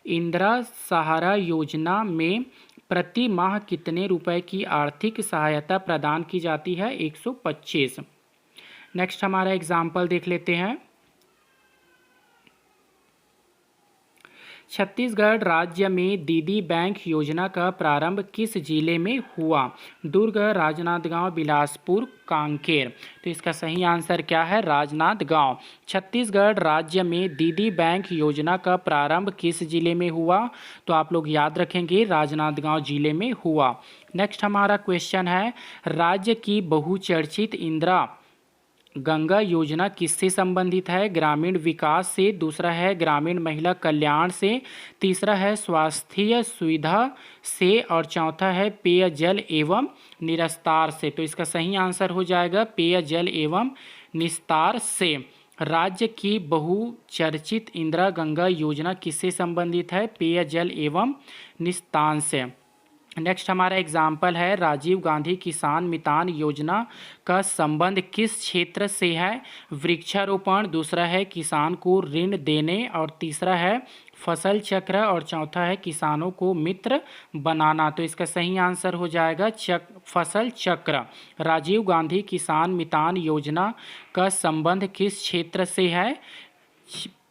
इंदिरा सहारा योजना में प्रति माह कितने रुपए की आर्थिक सहायता प्रदान की जाती है? 125। नेक्स्ट हमारा एग्जाम्पल देख लेते हैं, छत्तीसगढ़ राज्य में दीदी बैंक योजना का प्रारंभ किस जिले में हुआ? दुर्ग, राजनांदगांव, बिलासपुर, कांकेर। तो इसका सही आंसर क्या है? राजनांदगांव। छत्तीसगढ़ राज्य में दीदी बैंक योजना का प्रारंभ किस जिले में हुआ? तो आप लोग याद रखेंगे राजनांदगांव जिले में हुआ। नेक्स्ट हमारा क्वेश्चन है, राज्य की बहुचर्चित इंदिरा गंगा योजना किससे संबंधित है? ग्रामीण विकास से, दूसरा है ग्रामीण महिला कल्याण से, तीसरा है स्वास्थ्य सुविधा से और चौथा है पेयजल एवं निस्तार से। तो इसका सही आंसर हो जाएगा पेयजल एवं निस्तार से। राज्य की बहुचर्चित इंदिरा गंगा योजना किससे संबंधित है? पेयजल एवं निस्तार से। नेक्स्ट हमारा एग्जाम्पल है, राजीव गांधी किसान मितान योजना का संबंध किस क्षेत्र से है? वृक्षारोपण, दूसरा है किसान को ऋण देने और तीसरा है फसल चक्र और चौथा है किसानों को मित्र बनाना। तो इसका सही आंसर हो जाएगा फसल चक्र। राजीव गांधी किसान मितान योजना का संबंध किस क्षेत्र से है?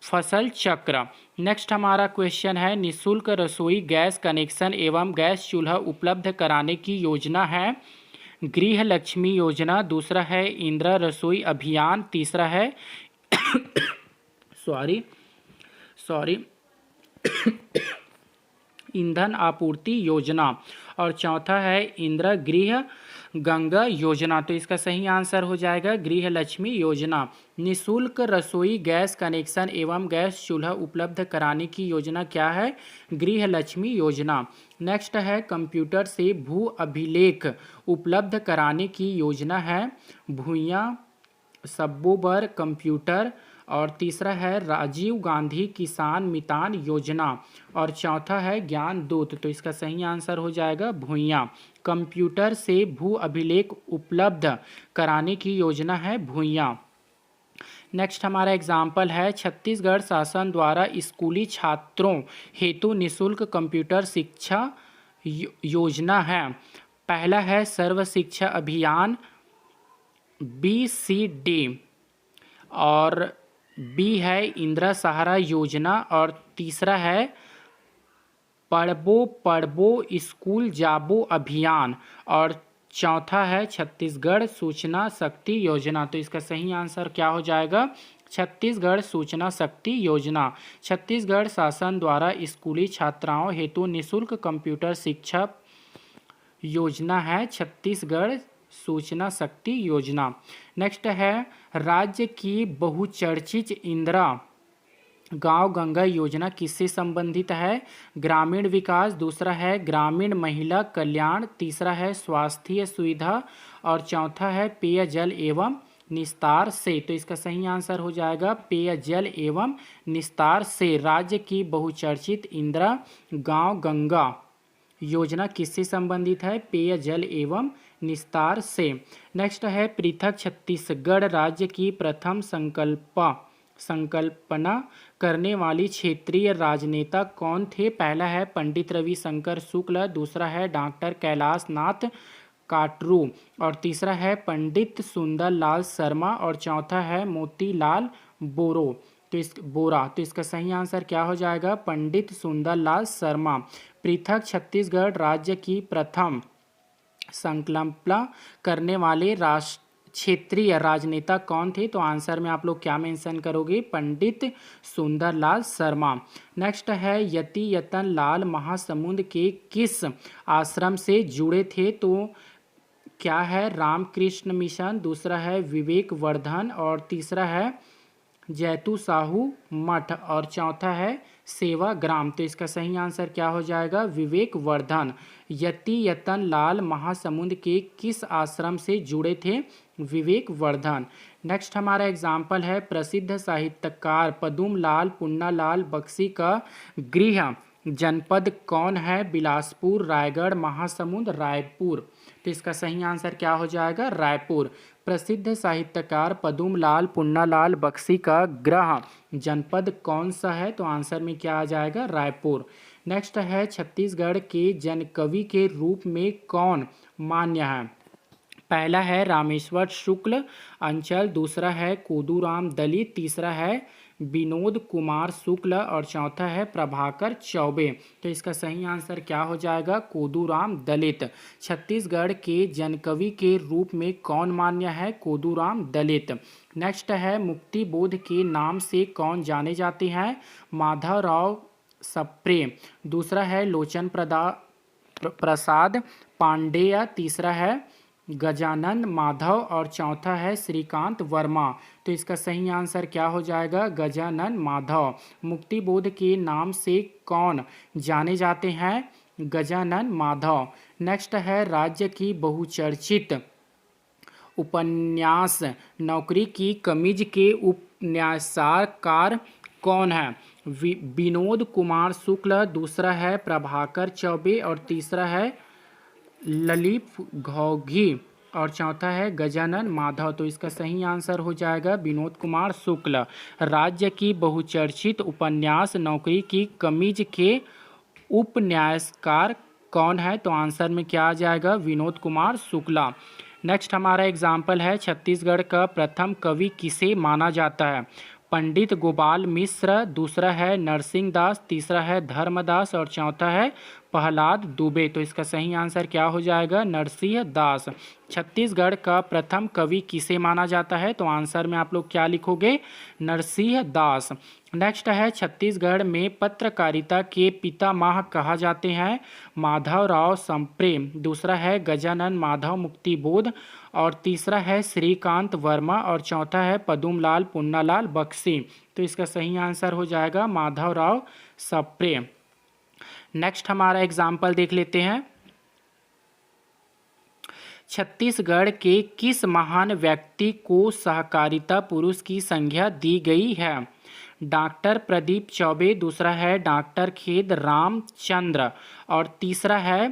फसल चक्र। नेक्स्ट हमारा क्वेश्चन है, निःशुल्क रसोई गैस कनेक्शन एवं गैस चूल्हा उपलब्ध कराने की योजना है गृह लक्ष्मी योजना, दूसरा है इंदिरा रसोई अभियान, तीसरा है सॉरी ईंधन आपूर्ति योजना और चौथा है इंदिरा गृह गंगा योजना। तो इसका सही आंसर हो जाएगा गृह लक्ष्मी योजना। निःशुल्क रसोई गैस कनेक्शन एवं गैस चूल्हा उपलब्ध कराने की योजना क्या है? गृह लक्ष्मी योजना। नेक्स्ट है, कंप्यूटर से भू अभिलेख उपलब्ध कराने की योजना है भूया सब्बोबर कंप्यूटर और तीसरा है राजीव गांधी किसान मितान योजना और चौथा है ज्ञान दूत। तो इसका सही आंसर हो जाएगा भुइयां। कंप्यूटर से भू अभिलेख उपलब्ध कराने की योजना है भुइयां। नेक्स्ट हमारा एग्जाम्पल है छत्तीसगढ़ शासन द्वारा स्कूली छात्रों हेतु निःशुल्क कंप्यूटर शिक्षा योजना है। पहला है सर्व शिक्षा अभियान BCD और बी है इंदिरा सहारा योजना और तीसरा है पढ़बो पढ़बो स्कूल जाबो अभियान और चौथा है छत्तीसगढ़ सूचना शक्ति योजना। तो इसका सही आंसर क्या हो जाएगा? छत्तीसगढ़ सूचना शक्ति योजना। छत्तीसगढ़ शासन द्वारा स्कूली छात्राओं हेतु निःशुल्क कंप्यूटर शिक्षा योजना है छत्तीसगढ़ सूचना शक्ति योजना। नेक्स्ट है राज्य की बहुचर्चित इंदिरा गांव गंगा योजना किससे संबंधित है? ग्रामीण विकास, दूसरा है ग्रामीण महिला कल्याण, तीसरा है स्वास्थ्य सुविधा और चौथा है पेयजल एवं निस्तार से। तो इसका सही आंसर हो जाएगा पेयजल एवं निस्तार से। राज्य की बहुचर्चित इंदिरा गांव गंगा योजना किससे संबंधित है? पेयजल एवं निस्तार से। नेक्स्ट है पृथक छत्तीसगढ़ राज्य की प्रथम संकल्पना करने वाली क्षेत्रीय राजनेता कौन थे? पहला है पंडित रविशंकर शुक्ल, दूसरा है डॉक्टर कैलाश नाथ काटरू और तीसरा है पंडित सुंदरलाल शर्मा और चौथा है मोतीलाल बोरा। तो इसका सही आंसर क्या हो जाएगा? पंडित सुंदरलाल शर्मा। पृथक छत्तीसगढ़ राज्य की प्रथम संकल्पना करने वाले क्षेत्रीय राजनेता कौन थे? तो आंसर में आप लोग क्या मेंशन करोगे? पंडित सुंदरलाल शर्मा। नेक्स्ट है यति यतन लाल महासमुंद के किस आश्रम से जुड़े थे? तो क्या है? रामकृष्ण मिशन, दूसरा है विवेक वर्धन और तीसरा है जैतू साहू मठ और चौथा है सेवाग्राम। तो इसका सही आंसर क्या हो जाएगा? विवेक वर्धन। यति यतन लाल महासमुंद के किस आश्रम से जुड़े थे? विवेक वर्धन। नेक्स्ट हमारा एग्जाम्पल है प्रसिद्ध साहित्यकार पदुमलाल पुन्नालाल बख्शी का गृह जनपद कौन है? बिलासपुर, रायगढ़, महासमुंद, रायपुर। तो इसका सही आंसर क्या हो जाएगा? रायपुर। प्रसिद्ध साहित्यकार पदुमलाल पुन्नालाल बख्शी का गृह जनपद कौन सा है? तो आंसर में क्या आ जाएगा? रायपुर। नेक्स्ट है छत्तीसगढ़ के जनकवि के रूप में कौन मान्य है? पहला है रामेश्वर शुक्ल अंचल, दूसरा है कोदूराम दलित, तीसरा है विनोद कुमार शुक्ल और चौथा है प्रभाकर चौबे। तो इसका सही आंसर क्या हो जाएगा? कोदूराम दलित। छत्तीसगढ़ के जनकवि के रूप में कौन मान्य है? कोदूराम दलित। नेक्स्ट है मुक्ति बोध के नाम से कौन जाने जाते हैं? माधवराव सप्रे, दूसरा है लोचन प्रसाद पांडेय, तीसरा है गजानन माधव और चौथा है श्रीकांत वर्मा। तो इसका सही आंसर क्या हो जाएगा? गजानन माधव। मुक्ति बोध के नाम से कौन जाने जाते हैं? गजानन माधव। नेक्स्ट है राज्य की बहुचर्चित उपन्यास नौकरी की कमीज के उपन्यासकार कौन है? विनोद कुमार शुक्ल, दूसरा है प्रभाकर चौबे और तीसरा है ललित घोघी और चौथा है गजानन माधव। तो इसका सही आंसर हो जाएगा विनोद कुमार शुक्ल। राज्य की बहुचर्चित उपन्यास नौकरी की कमीज के उपन्यासकार कौन है? तो आंसर में क्या आ जाएगा? विनोद कुमार शुक्ला। नेक्स्ट हमारा एग्जाम्पल है छत्तीसगढ़ का प्रथम कवि किसे माना जाता है? पंडित गोपाल मिश्र, दूसरा है नरसिंह दास, तीसरा है धर्मदास और चौथा है प्रहलाद दुबे। तो इसका सही आंसर क्या हो जाएगा? नरसिंह दास। छत्तीसगढ़ का प्रथम कवि किसे माना जाता है? तो आंसर में आप लोग क्या लिखोगे? नरसिंह दास। नेक्स्ट है छत्तीसगढ़ में पत्रकारिता के पितामह कहा जाते हैं? माधवराव सप्रे, दूसरा है गजानन माधव मुक्तिबोध और तीसरा है श्रीकांत वर्मा और चौथा है पदुमलाल पुन्नालाल बख्शी। तो इसका सही आंसर हो जाएगा माधवराव सप्रे। नेक्स्ट हमारा एग्जाम्पल देख लेते हैं। छत्तीसगढ़ के किस महान व्यक्ति को सहकारिता पुरुष की संज्ञा दी गई है? डॉक्टर प्रदीप चौबे, दूसरा है डॉक्टर खेद रामचंद्र और तीसरा है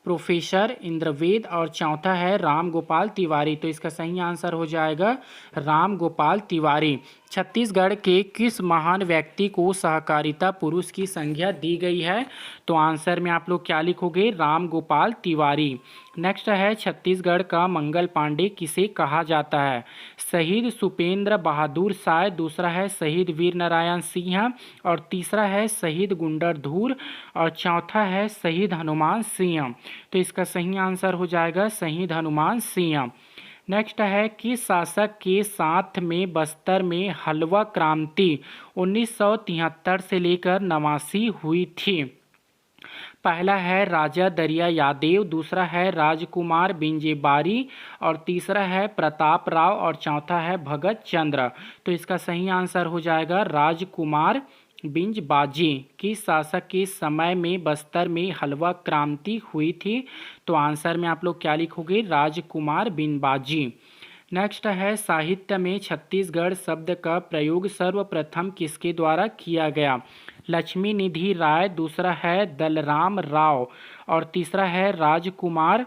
प्रोफेसर इंद्रवेद और चौथा है राम गोपाल तिवारी। तो इसका सही आंसर हो जाएगा राम गोपाल तिवारी। छत्तीसगढ़ के किस महान व्यक्ति को सहकारिता पुरुष की संज्ञा दी गई है? तो आंसर में आप लोग क्या लिखोगे? राम गोपाल तिवारी। नेक्स्ट है छत्तीसगढ़ का मंगल पांडे किसे कहा जाता है? शहीद सुपेंद्र बहादुर साय, दूसरा है शहीद वीर नारायण सिंह और तीसरा है शहीद गुंडरधूर और चौथा है शहीद हनुमान सिंह। तो इसका सही आंसर हो जाएगा शहीद हनुमान सिंह। नेक्स्ट है कि शासक के साथ में बस्तर में हलवा क्रांति 1973 से लेकर 89 हुई थी। पहला है राजा दरिया यादव, दूसरा है राजकुमार बिंजेबारी और तीसरा है प्रताप राव और चौथा है भगत चंद्र। तो इसका सही आंसर हो जाएगा राजकुमार बिंजबाजी। की शासक के समय में बस्तर में हलवा क्रांति हुई थी। तो आंसर में आप लोग क्या लिखोगे? राजकुमार बिंजबाजी। नेक्स्ट है साहित्य में छत्तीसगढ़ शब्द का प्रयोग सर्वप्रथम किसके द्वारा किया गया? लक्ष्मी निधि राय, दूसरा है दलराम राव और तीसरा है राजकुमार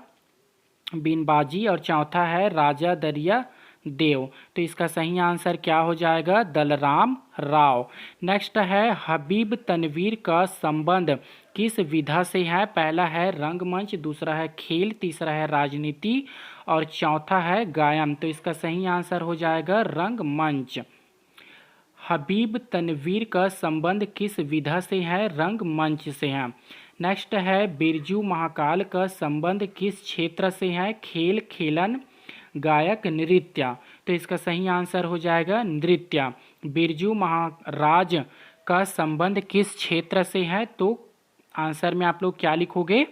बिनबाजी और चौथा है राजा दरिया देव। तो इसका सही आंसर क्या हो जाएगा? दलराम राव। नेक्स्ट है हबीब तनवीर का संबंध किस विधा से है? पहला है रंगमंच, दूसरा है खेल, तीसरा है राजनीति और चौथा है गायन। तो इसका सही आंसर हो जाएगा रंगमंच। हबीब तनवीर का संबंध किस विधा से है? रंगमंच से है। नेक्स्ट है बिरजू महाकाल का संबंध किस क्षेत्र से है? खेल, खेलन, गायक, नृत्य। तो इसका सही आंसर हो जाएगा नृत्य। बिरजू महाराज का संबंध किस क्षेत्र से है? तो आंसर में आप लोग क्या लिखोगे?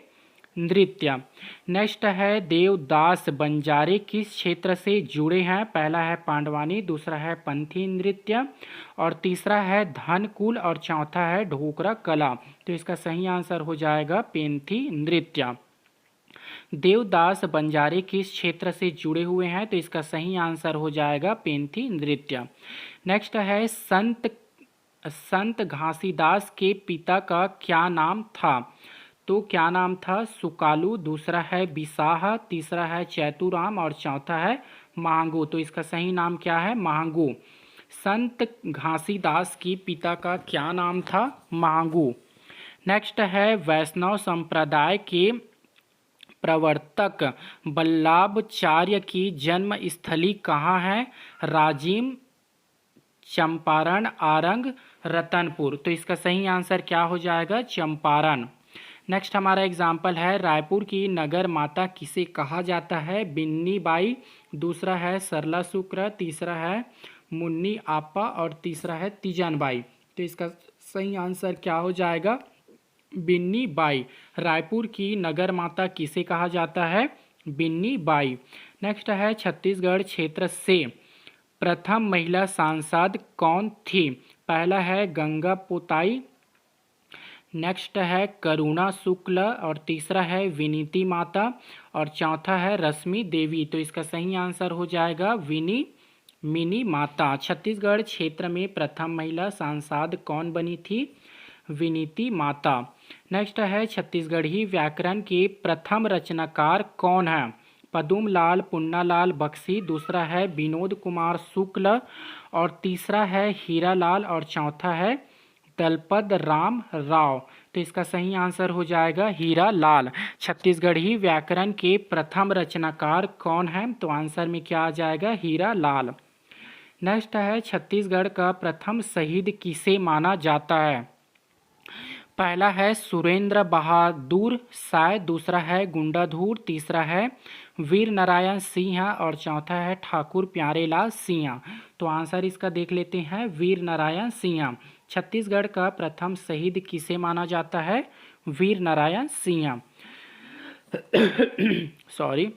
नृत्य। नेक्स्ट है देवदास बंजारे किस क्षेत्र से जुड़े हैं? पहला है पांडवानी, दूसरा है पंथी नृत्य और तीसरा है धनकुल और चौथा है ढोकरा कला। तो इसका सही आंसर हो जाएगा पेंथी नृत्य। देवदास बंजारे किस क्षेत्र से जुड़े हुए हैं? तो इसका सही आंसर हो जाएगा पेंथी नृत्य। नेक्स्ट है संत घासीदास के पिता का क्या नाम था? तो क्या नाम था? सुकालू, दूसरा है बिसाहा, तीसरा है चैतुराम और चौथा है महांगू। तो इसका सही नाम क्या है? महांगू। संत घासीदास की पिता का क्या नाम था? महांगू। नेक्स्ट है वैष्णव संप्रदाय के प्रवर्तक वल्लभाचार्य की जन्म स्थली कहाँ है? राजिम, चंपारण, आरंग, रतनपुर। तो इसका सही आंसर क्या हो जाएगा? चंपारण। नेक्स्ट हमारा एग्जाम्पल है रायपुर की नगर माता किसे कहा जाता है? बिन्नी बाई, दूसरा है सरला शुक्र, तीसरा है मुन्नी आपा और तीसरा है तीजन बाई। तो इसका सही आंसर क्या हो जाएगा? बिन्नी बाई। रायपुर की नगर माता किसे कहा जाता है? बिन्नी बाई। नेक्स्ट है छत्तीसगढ़ क्षेत्र से प्रथम महिला सांसद कौन थी? पहला है गंगा पोताई, नेक्स्ट है करुणा शुक्ल और तीसरा है विनीति माता और चौथा है रश्मि देवी। तो इसका सही आंसर हो जाएगा मिनी माता। छत्तीसगढ़ क्षेत्र में प्रथम महिला सांसद कौन बनी थी? विनीति माता। नेक्स्ट है छत्तीसगढ़ी व्याकरण के प्रथम रचनाकार कौन है? पदुमलाल पुन्नालाल बख्शी, दूसरा है विनोद कुमार शुक्ल और तीसरा है हीरालाल और चौथा है दलपत राम राव। तो इसका सही आंसर हो जाएगा हीरालाल। छत्तीसगढ़ी व्याकरण के प्रथम रचनाकार कौन है? तो आंसर में क्या आ जाएगा? हीरालाल। नेक्स्ट है छत्तीसगढ़ का प्रथम शहीद किसे माना जाता है? पहला है सुरेंद्र बहादुर साय, दूसरा है गुंडाधुर, तीसरा है वीर नारायण सिंह और चौथा है ठाकुर प्यारेलाल सिंह। तो आंसर इसका देख लेते हैं वीर नारायण सिंह। छत्तीसगढ़ का प्रथम शहीद किसे माना जाता है? वीर नारायण सिंह। सॉरी।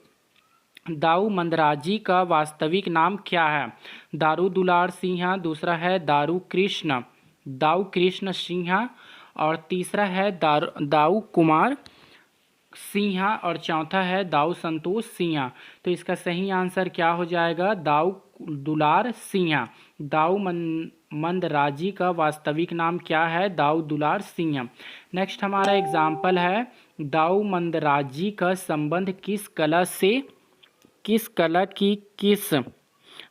दाऊ मंदराजी का वास्तविक नाम क्या है? दारू दुलार सिंह, दूसरा है दाऊ कृष्ण सिंह और तीसरा है दाऊ कुमार सिंहा और चौथा है दाऊ संतोष सिंहा। तो इसका सही आंसर क्या हो जाएगा? दाऊ दुलार सिंहा। दाऊ मंदराजी का वास्तविक नाम क्या है? दाऊ दुलार सिंहा। नेक्स्ट हमारा एग्जाम्पल है, दाऊ मंदराजी का संबंध किस कला से, किस कला की किस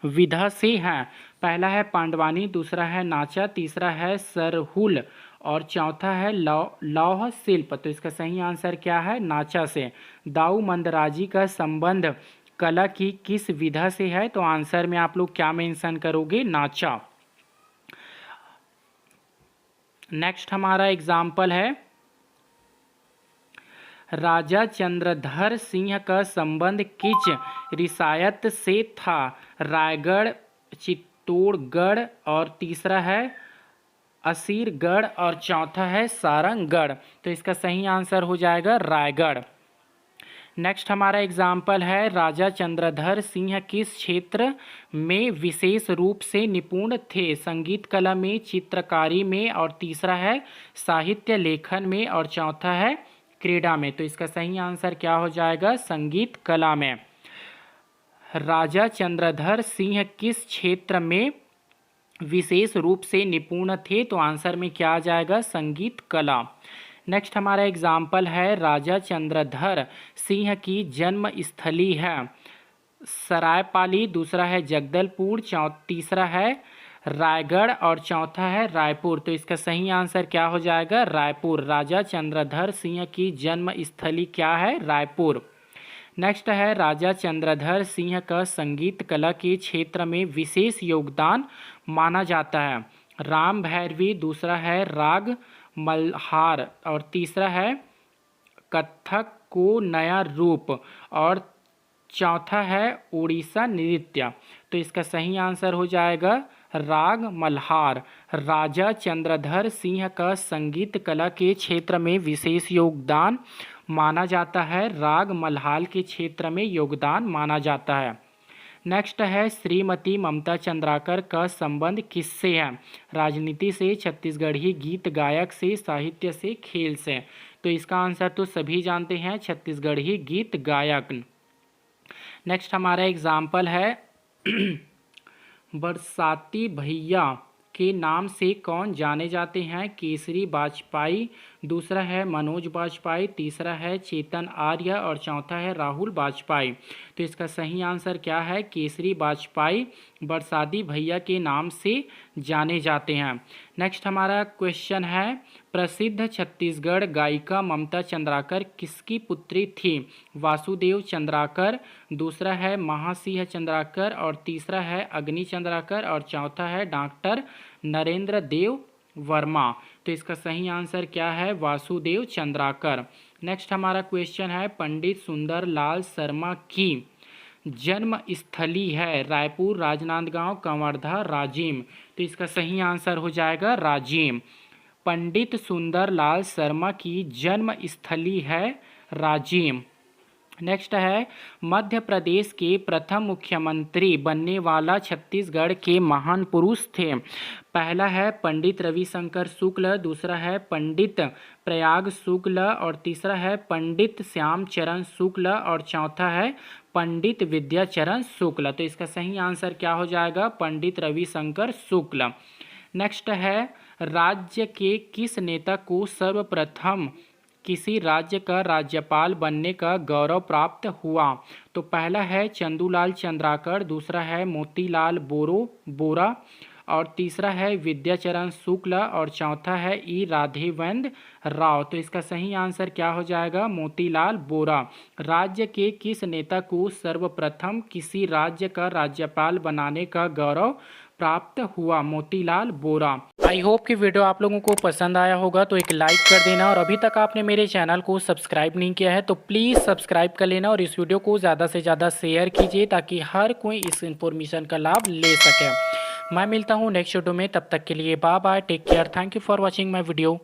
विधा से है? पहला है पांडवानी, दूसरा है नाचा, तीसरा है सरहुल और चौथा है लौह शिल्प। तो इसका सही आंसर क्या है? नाचा से। दाऊ मंदराजी का संबंध कला की किस विधा से है? तो आंसर में आप लोग क्या मेंशन करोगे? नाचा। नेक्स्ट हमारा एग्जाम्पल है, राजा चंद्रधर सिंह का संबंध किस रियासत से था? रायगढ़, चित्तौड़गढ़ और तीसरा है असीरगढ़ और चौथा है सारंगगढ़। तो इसका सही आंसर हो जाएगा रायगढ़। नेक्स्ट हमारा एग्जाम्पल है, राजा चंद्रधर सिंह किस क्षेत्र में विशेष रूप से निपुण थे? संगीत कला में, चित्रकारी में और तीसरा है साहित्य लेखन में और चौथा है क्रीड़ा में। तो इसका सही आंसर क्या हो जाएगा? संगीत कला में। राजा चंद्रधर सिंह किस क्षेत्र में विशेष रूप से निपुण थे? तो आंसर में क्या आ जाएगा? संगीत कला। नेक्स्ट हमारा एग्जाम्पल है, राजा चंद्रधर सिंह की जन्म स्थली है सरायपाली, दूसरा है जगदलपुर, तीसरा है रायगढ़ और चौथा है रायपुर। तो इसका सही आंसर क्या हो जाएगा? रायपुर। राजा चंद्रधर सिंह की जन्म स्थली क्या है? रायपुर। नेक्स्ट है, राजा चंद्रधर सिंह का संगीत कला के क्षेत्र में विशेष योगदान माना जाता है। राम भैरवी, दूसरा है राग मल्हार और तीसरा है कथक को नया रूप और चौथा है उड़ीसा नृत्य। तो इसका सही आंसर हो जाएगा राग मल्हार। राजा चंद्रधर सिंह का संगीत कला के क्षेत्र में विशेष योगदान माना जाता है। राग मल्हार के क्षेत्र में योगदान माना जाता है। नेक्स्ट है, श्रीमती ममता चंद्राकर का संबंध किससे है? राजनीति से, छत्तीसगढ़ी गीत गायक से, साहित्य से, खेल से। तो इसका आंसर तो सभी जानते हैं, छत्तीसगढ़ी गीत गायक। नेक्स्ट हमारा एग्जाम्पल है, बरसाती भैया के नाम से कौन जाने जाते हैं? केसरी वाजपेयी, दूसरा है मनोज वाजपेयी, तीसरा है चेतन आर्य और चौथा है राहुल वाजपेयी। तो इसका सही आंसर क्या है? केसरी वाजपेयी बरसाती भैया के नाम से जाने जाते हैं। नेक्स्ट हमारा क्वेश्चन है, प्रसिद्ध छत्तीसगढ़ गायिका ममता चंद्राकर किसकी पुत्री थी? वासुदेव चंद्राकर, दूसरा है महासिंह चंद्राकर और तीसरा है अग्नि चंद्राकर और चौथा है डॉक्टर नरेंद्र देव वर्मा। तो इसका सही आंसर क्या है? वासुदेव चंद्राकर। नेक्स्ट हमारा क्वेश्चन है, पंडित सुंदर लाल शर्मा की जन्म स्थली है रायपुर, राजनांदगांव, कवर्धा, राजिम। तो इसका सही आंसर हो जाएगा राजिम। पंडित सुंदर लाल शर्मा की जन्म स्थली है राजिम। नेक्स्ट है, मध्य प्रदेश के प्रथम मुख्यमंत्री बनने वाला छत्तीसगढ़ के महान पुरुष थे। पहला है पंडित रविशंकर शुक्ल, दूसरा है पंडित प्रयाग शुक्ल और तीसरा है पंडित श्यामचरण शुक्ल और चौथा है पंडित विद्याचरण शुक्ल। तो इसका सही आंसर क्या हो जाएगा? पंडित रविशंकर शुक्ल। नेक्स्ट है, राज्य के किस नेता को सर्वप्रथम किसी राज्य का राज्यपाल बनने का गौरव प्राप्त हुआ? तो पहला है चंदूलाल चंद्राकर, दूसरा है मोतीलाल बोरा और तीसरा है विद्याचरण शुक्ल और चौथा है ई राघवेंद्र राव। तो इसका सही आंसर क्या हो जाएगा? मोतीलाल बोरा। राज्य के किस नेता को सर्वप्रथम किसी राज्य का राज्यपाल बनाने का गौरव प्राप्त हुआ? मोतीलाल बोरा। आई होप कि वीडियो आप लोगों को पसंद आया होगा, तो एक लाइक कर देना और अभी तक आपने मेरे चैनल को सब्सक्राइब नहीं किया है तो प्लीज़ सब्सक्राइब कर लेना और इस वीडियो को ज़्यादा से ज़्यादा शेयर कीजिए ताकि हर कोई इस इन्फॉर्मेशन का लाभ ले सके। मैं मिलता हूँ नेक्स्ट वीडियो में, तब तक के लिए bye bye, take care, thank you for watching my video.